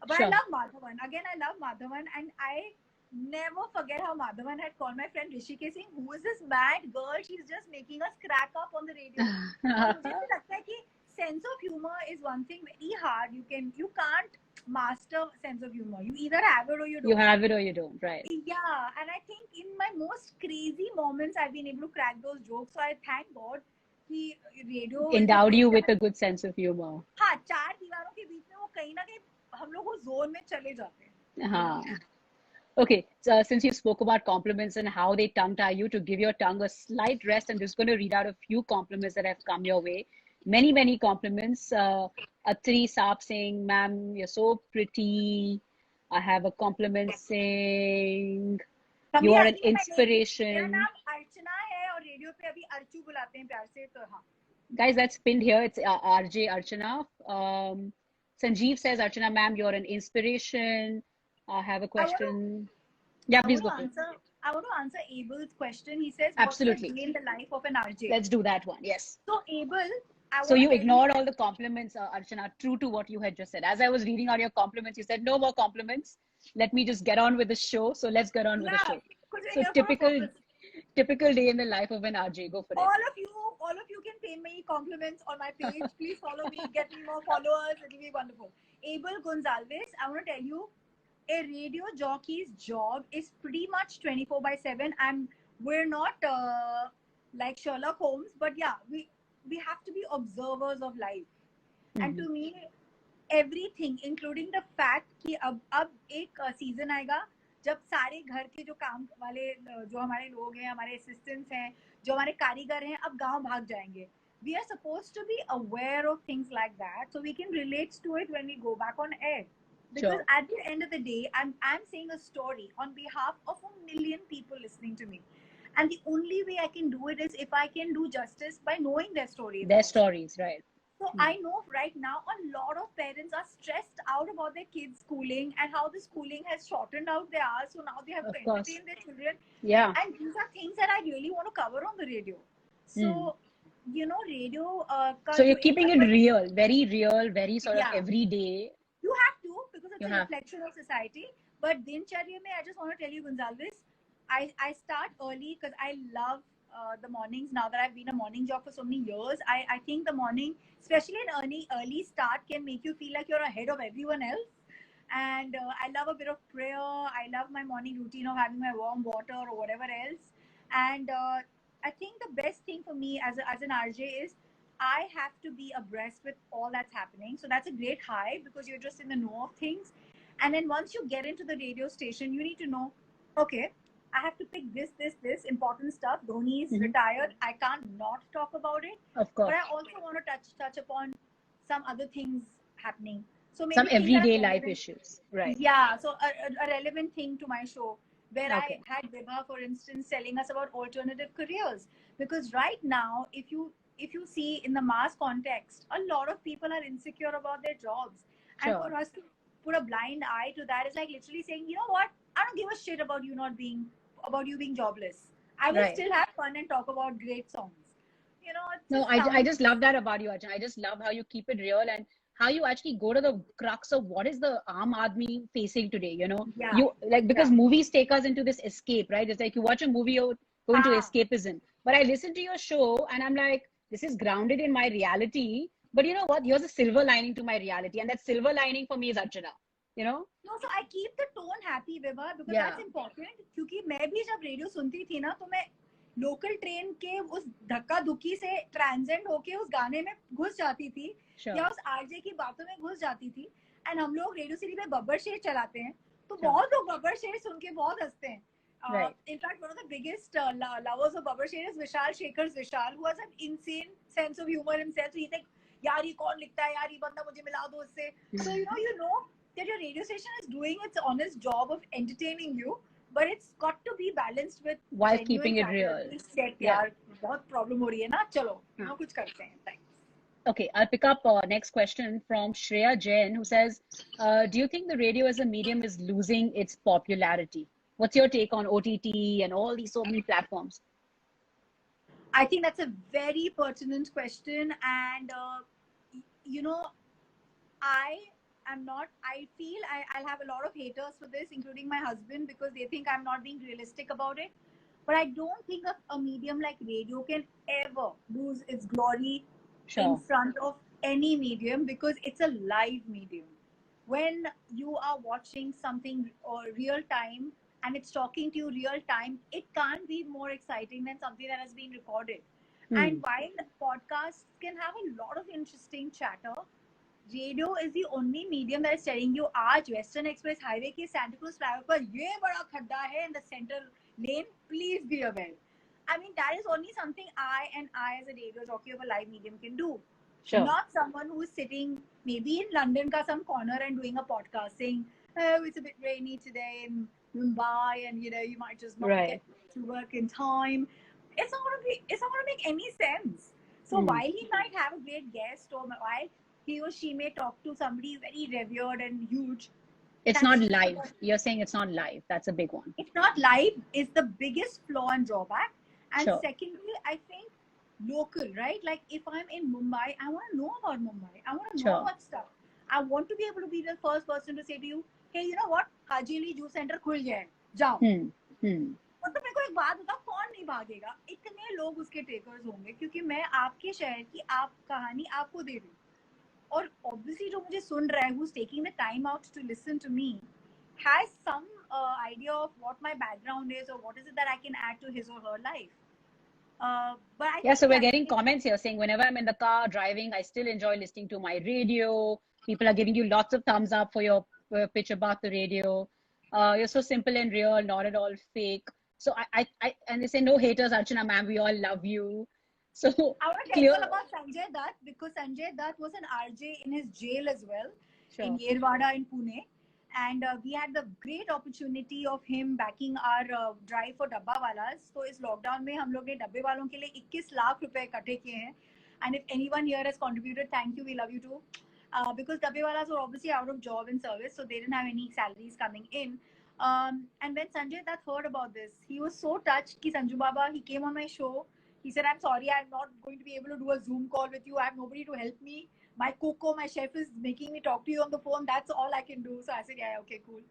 But sure. I love Madhavan. Again, I love Madhavan, and I never forget how Madhavan had called my friend Rishikesh saying, "Who is this mad girl? She's just making us crack up on the radio." मुझे भी लगता है कि sense of humor is one thing very hard. You can't master sense of humor. You either have it or you don't. You have it or you don't, right? Yeah, and I think in my most crazy moments, I've been able to crack those jokes. So I thank God कि radio endowed you with a good sense of humor. हाँ, चार दीवारों के बीच में वो कहीं ना कहीं हम लोग वो जोन में चले जाते हैं. हाँ. Okay, so since you spoke about compliments and how they tongue tie you, to give your tongue a slight rest, I'm just going to read out a few compliments that have come your way. Many, many compliments. Atri Saab saying, "Ma'am, you're so pretty." I have a compliment saying, "You are an inspiration." मेरा नाम अर्चना है, और radio पे अभी अर्चू बुलाते हैं प्यार से, तो हाँ. Guys, that's pinned here. It's RJ Archana. Sanjeev says, "Archana ma'am, you're an inspiration." I have a question. Please go. I want to answer Abel's question. He says, absolutely. What's the day in the life of an RJ? Let's do that one. Yes. So Abel, so you ignored all the compliments, Archana, true to what you had just said. As I was reading out your compliments, you said, "No more compliments. Let me just get on with the show." So let's get on with the show. So typical day in the life of an RJ. Go for it. All of you can pay me compliments on my page. Please follow me, get me more followers. It'll be wonderful. Abel Gonzalez, I want to tell you, a radio jockey's job is pretty much 24/7, and we're not like Sherlock Holmes, but yeah, we have to be observers of life. And to me, everything, including the fact कि अब एक season आएगा जब सारे घर के जो काम वाले जो हमारे लोग हैं, हमारे असिस्टेंट्स हैं, जो हमारे कारीगर हैं, अब गांव भाग जाएंगे. We are supposed to be aware of things like that so we can relate to it when we go back on air. Because Sure. at the end of the day, I'm saying a story on behalf of 1 million people listening to me. And the only way I can do it is if I can do justice by knowing their stories Their also. stories, right? So I know right now a lot of parents are stressed out about their kids' schooling and how the schooling has shortened out their hours. So now they have Of to course. entertain their children. Yeah. And these are things that I really want to cover on the radio. So, you know, radio. So you're keeping it real, very sort of Yeah. everyday. You have to, because it's You a have. reflection of society. But Dincharya mein, I just want to tell you, Gonzalez, I start early because I love the mornings. Now that I've been a morning job for so many years, I think the morning, especially an early start, can make you feel like you're ahead of everyone else. And I love a bit of prayer. I love my morning routine of having my warm water or whatever else. And I think the best thing for me as an RJ is I have to be abreast with all that's happening. So that's a great high because you're just in the know of things. And then once you get into the radio station, you need to know, okay, I have to pick this important stuff. Dhoni is retired. I can't not talk about it. Of course. But I also want to touch upon some other things happening. So maybe Some things that are everyday life relevant. issues, right? Yeah, so a relevant thing to my show where Okay. I had Vibha, for instance, telling us about alternative careers. Because right now, if you see in the mass context, a lot of people are insecure about their jobs. And Sure. for us to put a blind eye to that is like literally saying, you know what, I don't give a shit about you being jobless. I will Right. still have fun and talk about great songs. You know, it No, just I sounds just love that about you, Arjun. I just love how you keep it real and how you actually go to the crux of what is the Aam Aadmi facing today, you know? Yeah. You like, because Yeah. movies take us into this escape, right? It's like you watch a movie, you go into Ah. escapism. But I listen to your show and I'm like, this is grounded in my reality. But you know what? Here's a silver lining to my reality. And that silver lining for me is Archana, you know? No, so I keep the tone happy, Vibha, because Yeah. that's important. क्योंकि मैं भी जब radio सुनती थी ना, तो मैं local train के उस धक्का धुक्की से ट्रांसेंड होके उस गाने में घुस जाती थी, Sure. या उस आरजे की बातों में घुस जाती थी. एंड हम लोग रेडियो सिटी पे बब्बर शेर चलाते हैं, तो Sure. बहुत लोग बब्बर शेर सुन के बहुत हंसते हैं. Right. In fact, one of the biggest lovers of Babbar Sher is Vishal Shekhar's Vishal, who has an insane sense of humor himself. So he's like, यार ये कौन लिखता है, यार ये बंदा मुझे मिला दो उससे. So you know that your radio station is doing its honest job of entertaining you, but it's got to be balanced with While genuine keeping it chatter. real. Please check, Yeah. यार बहुत problem हो रही है ना, चलो कुछ करते हैं. Thanks. Okay, I'll pick up next question from Shreya Jain, who says, do you think the radio as a medium is losing its popularity? What's your take on OTT and all these so many platforms? I think that's a very pertinent question, and you know, I feel I'll have a lot of haters for this, including my husband, because they think I'm not being realistic about it. But I don't think a medium like radio can ever lose its glory in front of any medium, because it's a live medium. When you are watching something or real time and it's talking to you real time, it can't be more exciting than something that has been recorded. And while podcasts can have a lot of interesting chatter, radio is the only medium that is telling you, आज Western Express Highway के Santa Cruz flyover पर ये बड़ा खड्डा है in the center lane, please be aware. I mean, that is only something I as a radio jockey of a live medium can do. Sure. Not someone who is sitting maybe in London ka some corner and doing a podcast saying, oh, it's a bit rainy today in Mumbai and you know you might just not get to work in time. It's not gonna make any sense. So while he might have a great guest or while he or she may talk to somebody very revered and huge, it's not live. You're saying it's not live. That's a big one. It's not live is the biggest flaw and drawback. And sure. Secondly, I think local, right? Like if I'm in Mumbai, I want to know about Mumbai. I want to sure. know what stuff. I want to be able to be the first person to say to you, hey, you know what? Haji Ali Juice Center खुल गया है, जाओ. मतलब मेरे को एक बात बताओ, कौन नहीं भागेगा? इतने लोग उसके टेकर्स होंगे क्योंकि मैं आपके शहर की आप कहानी आपको दे रही हूँ. और obviously जो मुझे सुन रहा है, who's taking the time out to listen to me, has some idea of what my background is or what is it that I can add to his or her life. But I so we're getting comments here saying whenever I'm in the car driving, I still enjoy listening to my radio. People are giving you lots of thumbs up for your pitch about the radio. You're so simple and real, not at all fake. So and they say no haters, Archana ma'am. We all love you. So I want to tell you clear. all about Sanjay Dutt because Sanjay Dutt was an RJ in his jail as well, in Sure. Yerwada in Pune. And we had the great opportunity of him backing our drive for Dabba Walas. So इस lockdown में हम लोग ने डब्बे वालों के लिए 21 लाख रुपए इकट्ठे किए हैं. And if anyone here has contributed, thank you, we love you too. Because Dabbe Walas were obviously out of job and service, so they didn't have any salaries coming in. And when Sanjay Dutt heard about this, he was so touched कि Sanju Baba, he came on my show. He said, I'm sorry, I'm not going to be able to do a Zoom call with you. I have nobody to help me. My coco, my chef is making me talk to you on the phone. That's all I can do. So I said, yeah, okay, cool.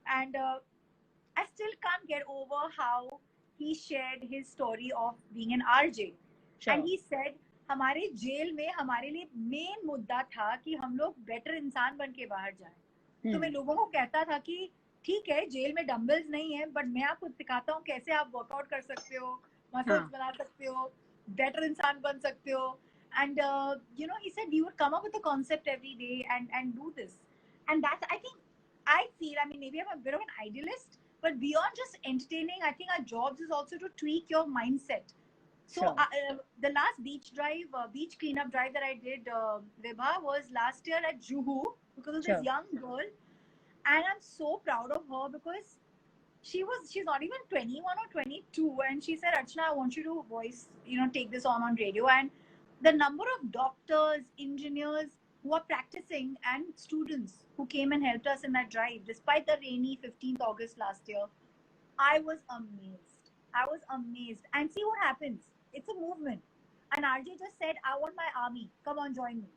And I still can't get over how he shared his story of being an RJ. Sure. And he said, हमारे jail में हमारे लिए main मुद्दा था कि हम लोग better इंसान बन के बाहर जाएं. तो मैं लोगों को कहता था कि ठीक है, जेल में डंबल्स नहीं है, बट मैं आपको सिखाता हूँ कैसे आप वर्कआउट कर सकते हो, मसल्स बना सकते हो, बेटर इंसान बन सकते हो. And you know, he said you would come up with a concept every day and do this. And that's, I think, I feel, I mean, maybe I'm a bit of an idealist, but beyond just entertaining, I think our jobs is also to tweak your mindset. So Sure. the last beach beach cleanup drive that I did, Vibha, was last year at Juhu because of Sure. this young girl, and I'm so proud of her because she's not even 21 or 22, and she said, Archana, I want you to voice, you know, take this on radio. And the number of doctors, engineers who are practicing and students who came and helped us in that drive, despite the rainy 15th August last year, I was amazed. I was amazed. And see what happens. It's a movement. And RJ just said, I want my army. Come on, join me.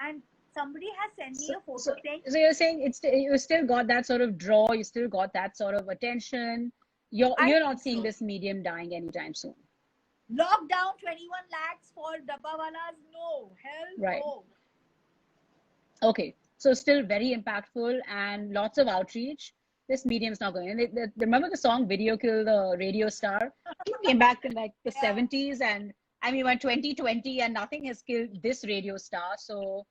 And somebody has sent me a photo saying, so you're saying you still got that sort of draw, you still got that sort of attention. You're not seeing this medium dying anytime soon. Lockdown 21 lakhs for Dabbawalas? No. Hell Right. no. Okay. So still very impactful and lots of outreach. This medium's not going. And they remember the song Video Kill the Radio Star? He came back in like the 70s, and I mean, when 2020 and nothing has killed this radio star. So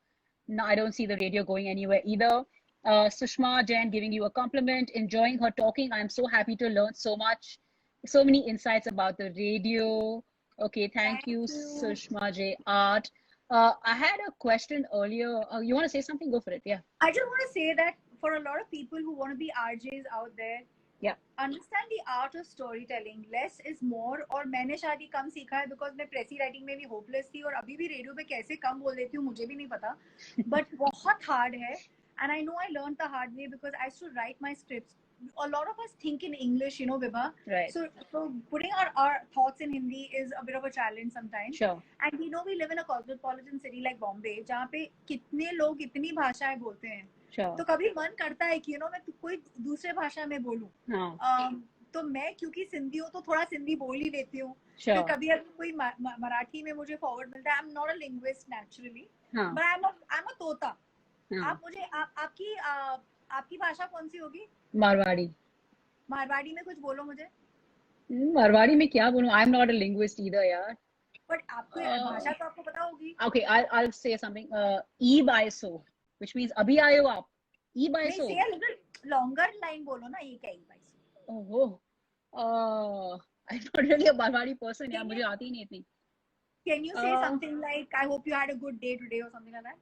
no, I don't see the radio going anywhere either. Sushma Jain giving you a compliment, enjoying her talking. I'm so happy to learn so much, so many insights about the radio. Okay, thank you, Sushma J. Art. I had a question earlier. You want to say something? Go for it. Yeah. I just want to say that for a lot of people who want to be RJs out there, yeah, understand the art of storytelling. Less is more. और मैंने शायद कम सीखा है because मैं प्रेसी writing में भी hopeless थी और अभी भी रेडियो पे कैसे कम बोल देती हूँ मुझे भी नहीं पता. But बहुत hard है. And I know I learned the hard way because I used to write my scripts. A lot of us think in English, you know, Vibha. Right. So putting our thoughts in Hindi is a bit of a challenge sometimes. Sure. And we know we live in a cosmopolitan city like Bombay, जहाँ पे कितने लोग इतनी भाषाएं बोलते हैं. Sure. तो कभी मन करता है कि मैं कोई दूसरे भाषा में बोलूं. तो मैं क्योंकि सिंधी हूँ तो थोड़ा सिंधी बोल ही लेती हूँ. Sure. तो कभी अगर कोई मराठी में मुझे फॉरवर्ड मिलता है, I am not a linguist naturally, but I am a तोता. आप मुझे आपकी भाषा कौन सी होगी? मारवाड़ी. मारवाड़ी में कुछ बोलो मुझे. मारवाड़ी में क्या बोलूं? I am not a linguist either यार. बट आपको भाषा तो आपको पता होगी. Okay, I'll say something. Eve I so, which means अभी आए हो आप. Eve I so. Say a little longer line बोलो ना, ये क्या Eve I so? Oh, I'm not really a Marwari person. यार मुझे आती ही नहीं इतनी. Can you say something like I hope you had a good day today or something like that?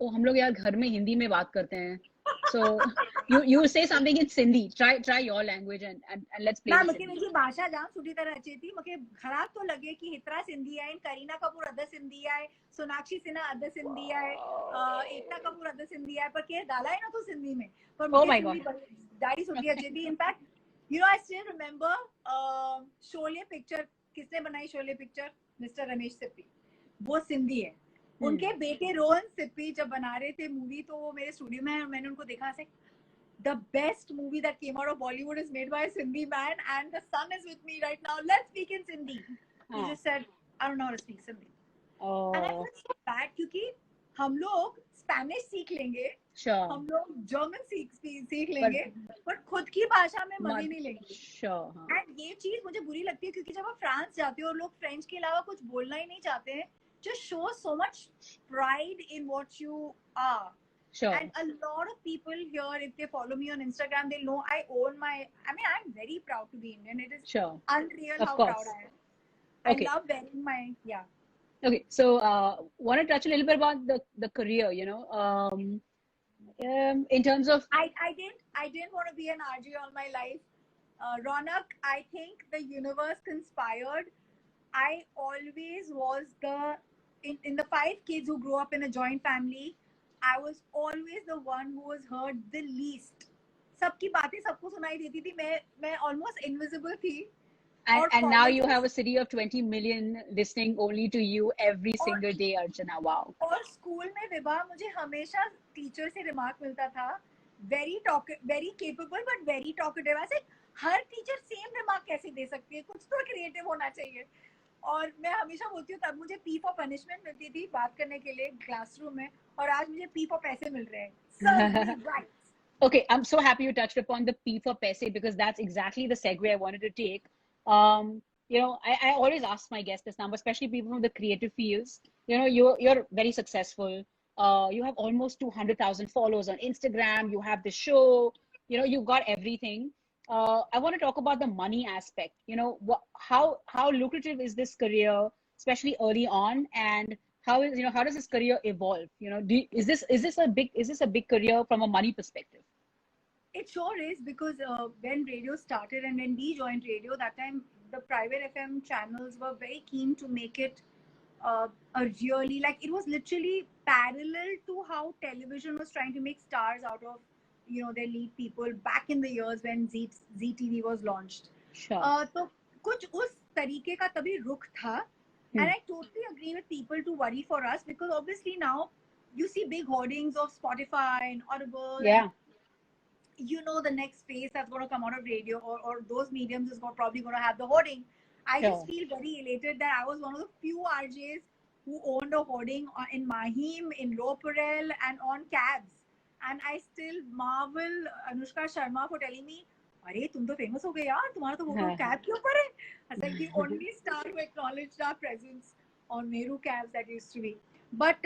Oh, हम लोग यार घर में हिंदी में बात करते हैं. So you say something in Sindhi. Try your language and let's play. ना मुझे मेरी भाषा जाम सुठी तरह अचे थी. मुझे खराब तो लगे कि हितरा सिंधी आहे, करीना कपूर अध सिंधी आहे, सोनाक्षी सिन्हा अध सिंधी आहे, एकता कपूर अध सिंधी आहे, पर केर ॻाल्हाए न तो सिंधी में. पर मुझे सिंधी ॾाढी सुठी अचे थी. In fact you know, I still remember Sholay picture. किसने बनाई शोले पिक्चर? मिस्टर रमेश सिप्पी. वो सिंधी है. उनके बेटे रोहन सिप्पी जब बना रहे थे मूवी, तो वो मेरे स्टूडियो में है और मैंने उनको देखा. से the best movie that came out of Bollywood is made by a Sindhi man, and the son is with me right now. Let's speak in Sindhi. He just said, I don't know how to speak Sindhi. And I felt so bad क्योंकि हम लोग Spanish सीख लेंगे, हम लोग German सीख लेंगे, पर खुद की भाषा में मजे नहीं लेंगे. एंड ये चीज मुझे बुरी लगती है क्योंकि जब आप फ्रांस जाते हो और लोग फ्रेंच के अलावा कुछ बोलना ही नहीं चाहते हैं, just shows so much pride in what you are. Sure. And a lot of people here, if they follow me on Instagram, they'll know I own my. I mean, I'm very proud to be Indian. It is Sure. unreal Of how proud course. I am. Okay. I love wearing my, yeah. Okay. So, want to touch a little bit about the career, in terms of, I didn't want to be an RJ all my life. Ronak, I think the universe conspired. I always was in the five kids who grew up in a joint family, I was always the one who was heard the least. सबकी बातें सबको सुनाई देती थी. मैं almost invisible थी. and now you have a city of 20 million listening only to you every single day, Archana. Wow. और school में विभा मुझे हमेशा टीचर से रिमार्क मिलता था, very capable but very talkative. ऐसे हर टीचर सेम रिमार्क कैसे दे सकती है, कुछ तो क्रिएटिव होना चाहिए. और मैं हमेशा बोलती हूँ तब मुझे पी फॉर पनिशमेंट मिलती थी बात करने के लिए क्लासरूम में, और आज मुझे पी फॉर पैसे मिल रहे हैं. Okay, I'm so happy you touched upon the P for Paise, because that's exactly the segue I wanted to take. I always ask my guests this number, especially people from the creative fields. You're very successful. You have almost 200,000 followers on Instagram. You have the show. You've got everything. I want to talk about the money aspect. How lucrative is this career, especially early on, and how does this career evolve? Is this a big career from a money perspective? It sure is, because when radio started and when we joined radio, that time the private FM channels were very keen to make it a really, like, it was literally parallel to how television was trying to make stars out of their lead people back in the years when ZTV was launched. Sure. तो कुछ उस तरीके का तभी रुख था. And I totally agree with people to worry for us, because obviously now you see big hoardings of Spotify and Audible. Yeah. And the next phase that's going to come out of radio or those mediums is probably going to have the hoarding. I just feel very elated that I was one of the few RJs who owned a hoarding in Mahim, in Low Parel, and on cabs. And I still marvel Anushka Sharma for telling me, "अरे तुम तो famous हो गए यार, तुम्हारा तो photo cab के ऊपर है." I was like the only star who acknowledged our presence on Meru cabs that used to be. But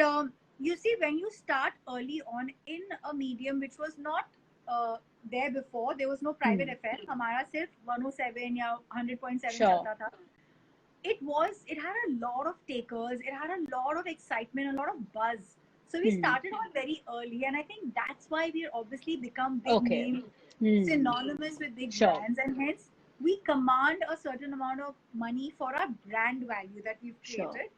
you see, when you start early on in a medium which was not there before, there was no private FM. हमारा सिर्फ 107 या 100.7 चलता था. It had a lot of takers. It had a lot of excitement, a lot of buzz. So we started on very early, and I think that's why we obviously become big names, synonymous with big brands, and hence we command a certain amount of money for our brand value that we've created.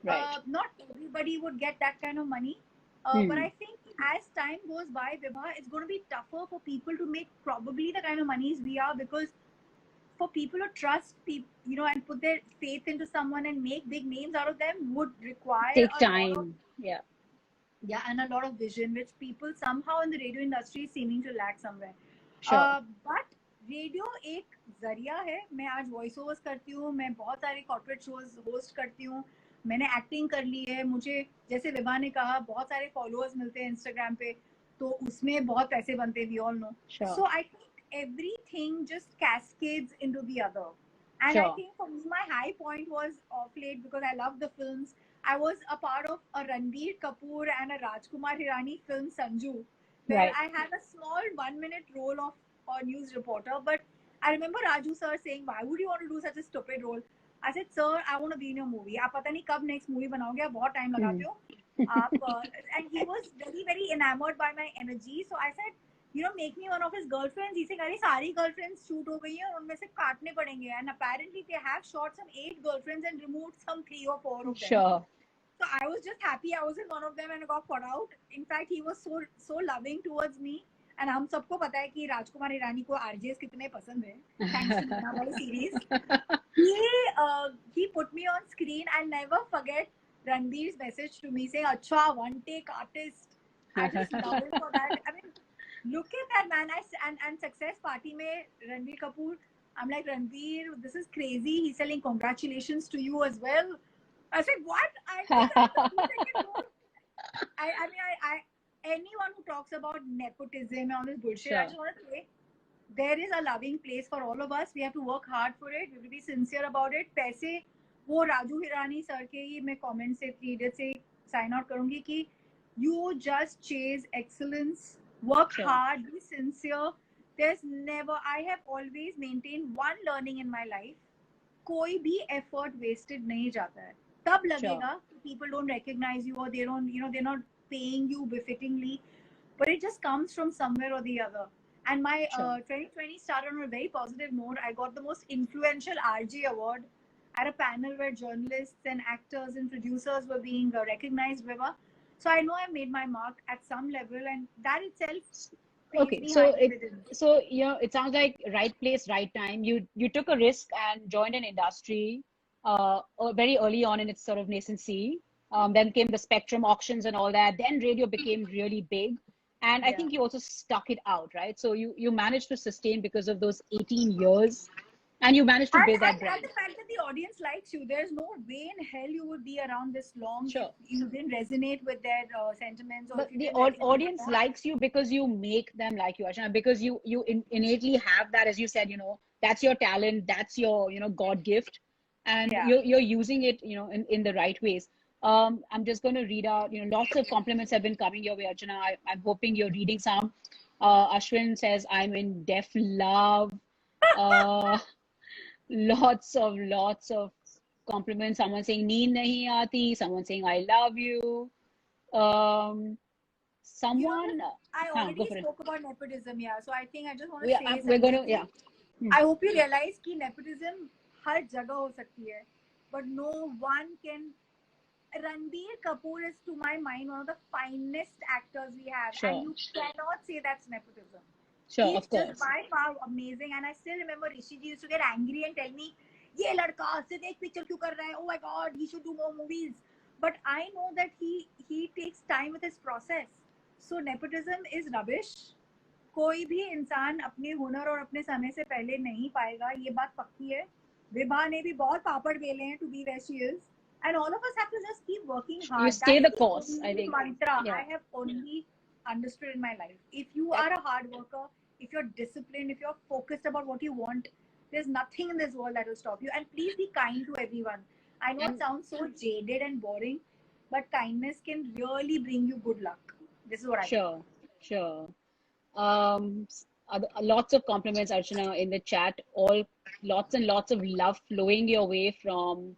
Right. Not everybody would get that kind of money. But I think as time goes by, Vibha, it's going to be tougher for people to make probably the kind of monies we are, because for people to trust people, and put their faith into someone and make big names out of them would require take time. Yeah, and a lot of vision, which people somehow in the radio industry is seeming to lack somewhere. Sure. But radio एक जरिया है. मैं आज voice overs करती हूँ, मैं बहुत सारे कॉर्पोरेट शोज होस्ट करती हूँ, मैंने एक्टिंग कर ली है. मुझे जैसे विभा ने कहा बहुत सारे फॉलोअर्स मिलते हैं इंस्टाग्राम पे, तो उसमें बहुत पैसे बनते हैं, we all know. So I think everything just cascades into the other. And I think for me, my high point was off late, because I love the films. I was a part of a Ranbir Kapoor and a Rajkumar Hirani film, Sanju, where I had a small 1-minute role of a news reporter. But I remember Raju sir saying, "Why would you want to do such a stupid role?" I said, "Sir, I want to be in your movie. आप पता नहीं कब next movie बनाओगे, आप बहुत time लगाते हो." And he was very, very enamored by my energy. So I said, make me one of his girlfriends. He said, "अरे सारी girlfriends shoot हो गई हैं और उनमें से काटने पड़ेंगे." And apparently they have shot some 8 girlfriends and removed some 3 or 4 of them. Sure. So I was just happy I wasn't one of them and got put out. In fact, he was so loving towards me. And हम सबको पता है कि राजकुमार हिरानी को RJs कितने पसंद हैं. Thanks to Meena Bhai series. He put me on screen. I'll never forget Ranbir's message to me saying, "Acha, one take artist." I just love him for that. I mean, look at that man. And Success Party mein Ranbir Kapoor, I'm like, "Ranbir, this is crazy." He's telling congratulations to you as well. I said, "What?" Anyone who talks about nepotism and all this bullshit, I just want to say, there is a loving place for all of us. We have to work hard for it. We have to be sincere about it. पैसे वो Raju Hirani sir के ही मैं comment से 3 idiot से sign out करूंगी कि You just chase excellence, work Sure. hard, be sincere. There's never, I have always maintained one learning in my life. कोई भी effort wasted नहीं जाता है. तब Sure. लगेगा people don't recognize you or they don't, they're not paying you befittingly, but it just comes from somewhere or the other. And my Sure. 2020 started on a very positive note. I got the most influential RJ award at a panel where journalists and actors and producers were being recognized, Viva. So I know I made my mark at some level, and that itself pays Okay, me so high it dividends. so it sounds like right place, right time. You took a risk and joined an industry very early on in its sort of nascency. Then came the Spectrum auctions and all that. Then radio became really big, and I Yeah. think you also stuck it out, right? So you managed to sustain because of those 18 years, and you managed to And, build that and brand. the fact that the audience likes you, there's no way in hell you would be around this long if Sure. you didn't resonate with their sentiments or But if you the didn't resonate with audience them. likes you because you make them like you, Archana, because you innately have that, as you said, that's your talent, that's your, God gift, and Yeah. you're using it, in the right ways. I'm just going to read out, lots of compliments have been coming your way, Archana. I'm hoping you're reading some. Ashwin says, I'm in deaf love. Uh, lots of compliments. Someone saying, Neend nahi aati. Someone saying, I love you. Um, This, someone, I go already for it. spoke about nepotism, yeah. So I think I just want to Yeah, say we're something. gonna, yeah. Hmm. I hope you realize कि nepotism हर जगह हो सकती है, but no one can. Ranbir Kapoor is, to my mind, one of the finest actors we have, and Sure, you cannot say that's nepotism. sure, He's of just course. by far amazing, and I still remember Rishi ji used to get angry and tell me, "ये लड़का सिर्फ एक picture क्यों कर रहा है? Oh my God, he should do more movies." But I know that he takes time with his process. So nepotism is rubbish. कोई भी इंसान अपने हुनर और अपने समय से पहले नहीं पाएगा, ये बात पक्की है. विभा ने भी बहुत पापड़ बेले हैं to be where she is. And all of us have to just keep working You hard. stay That's the the course, I only think. mantra Yeah. I have only understood in my life. If you Yep. are a hard worker, if you're disciplined, if you're focused about what you want, there's nothing in this world that will stop you. And please be kind to everyone. I know it And sounds so jaded and boring, but kindness can really bring you good luck. This is what I think. sure, sure. Lots of compliments, Archana, in the chat. All lots and lots of love flowing your way from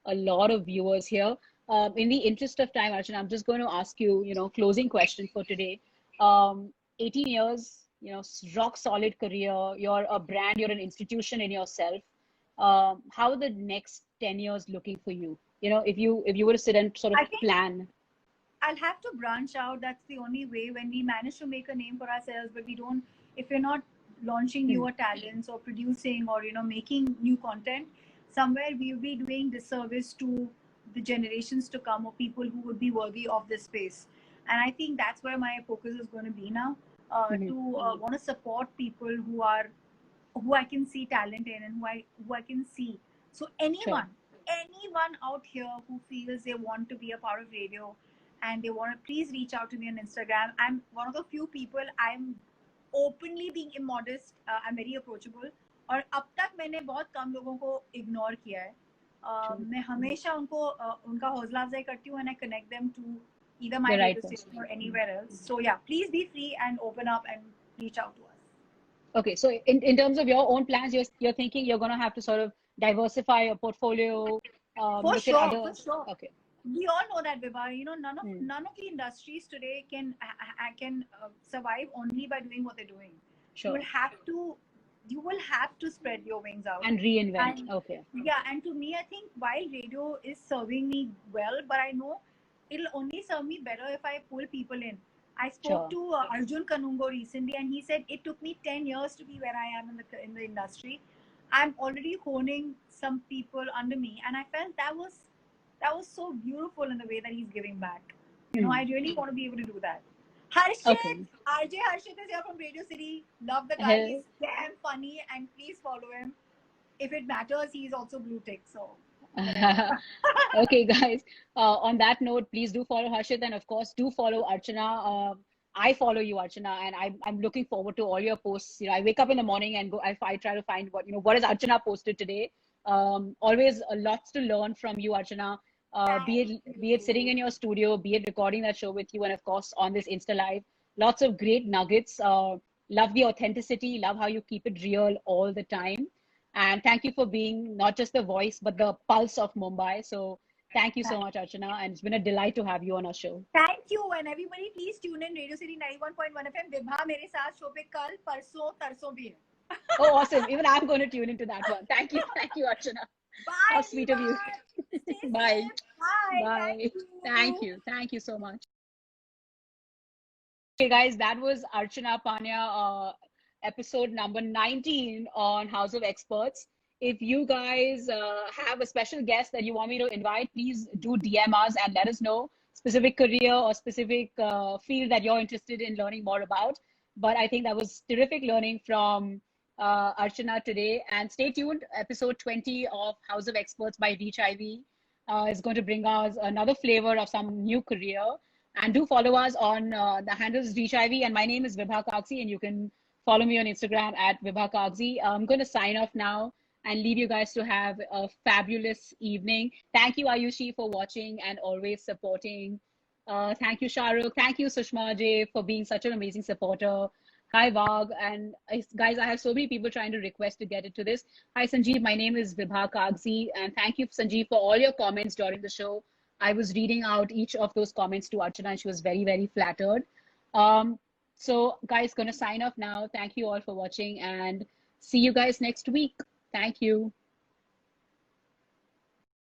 a lot of viewers here. In the interest of time, Archana, I'm just going to ask you, closing question for today. 18 years, rock solid career. You're a brand. You're an institution in yourself. How are the next 10 years looking for you? If you were to sit and sort of I think plan. I'll have to branch out. That's the only way. When we manage to make a name for ourselves, but we don't, if we're not launching Hmm, newer talents or producing or making new content, somewhere we'll be doing disservice to the generations to come or people who would be worthy of this space. And I think that's where my focus is going to be now. To want to support people who I can see talent in and who I can see. So sure, anyone out here who feels they want to be a part of radio and they want to, please reach out to me on Instagram. I'm one of the few people, I'm openly being immodest. I'm very approachable. और अब तक मैंने बहुत कम लोगों को ignore किया है. मैं हमेशा उनको उनका हौसला अफजाई करती हूँ and I connect them to either my the right radio person. station or anywhere else. So yeah, please be free and open up and reach out to us. Okay, so in terms of your own plans, you're thinking you're going to have to sort of diversify your portfolio, For look at sure, other. for sure. Okay. We all know that, Vibha. Hmm. None of the industries today can survive only by doing what they're doing. You Sure. will have to spread your wings out. And reinvent. And Okay. yeah, and to me, I think while radio is serving me well, but I know it'll only serve me better if I pull people in. I spoke Sure. to Arjun Kanungo recently, and he said it took me 10 years to be where I am in the industry. I'm already honing some people under me, and I felt that was so beautiful in the way that he's giving back. I really want to be able to do that. Harshit, Okay. RJ Harshit is here from Radio City. Love the guy. Hey. He's damn funny, and please follow him. If it matters, he's also blue tick. So whatever. Okay, guys. On that note, please do follow Harshit, and of course, do follow Archana. I follow you, Archana, and I'm looking forward to all your posts. I wake up in the morning and I try to find what is Archana posted today. Always lots to learn from you, Archana. Thank Be it sitting in you. your studio, be it recording that show with you, and of course on this Insta Live. Lots of great nuggets. Love the authenticity. Love how you keep it real all the time. And thank you for being not just the voice, but the pulse of Mumbai. So thank you so much, Archana. And it's been a delight to have you on our show. Thank you, and everybody please tune in Radio City 91.1 FM. Vibha मेरे साथ show पे कल परसों तरसों भी है. Oh, awesome. Even I'm going to tune into that one. Thank you. Thank you, Archana. How Bye, sweet of Viva. you. Stay Bye. safe. Bye. Bye. Thank Thank you. you. Thank you so much. Okay, guys, that was Archana Panya, episode number 19 on House of Experts. If you guys have a special guest that you want me to invite, please do DM us and let us know specific career or specific field that you're interested in learning more about. But I think that was terrific learning from Archana today. And stay tuned. Episode 20 of House of Experts by Reach IV is going to bring us another flavor of some new career. And do follow us on the handles Reach IV. And my name is Vibha Kagzi, and you can follow me on Instagram at Vibha Kagzi. I'm going to sign off now and leave you guys to have a fabulous evening. Thank you, Ayushi, for watching and always supporting. Thank you, Shahrukh. Thank you, Sushma J, for being such an amazing supporter. Hi, Vag. And guys, I have so many people trying to request to get into this. Hi, Sanjeev. My name is Vibha Kagzi. And thank you, Sanjeev, for all your comments during the show. I was reading out each of those comments to Archana, and she was very, very flattered. So, guys, going to sign off now. Thank you all for watching, and see you guys next week. Thank you.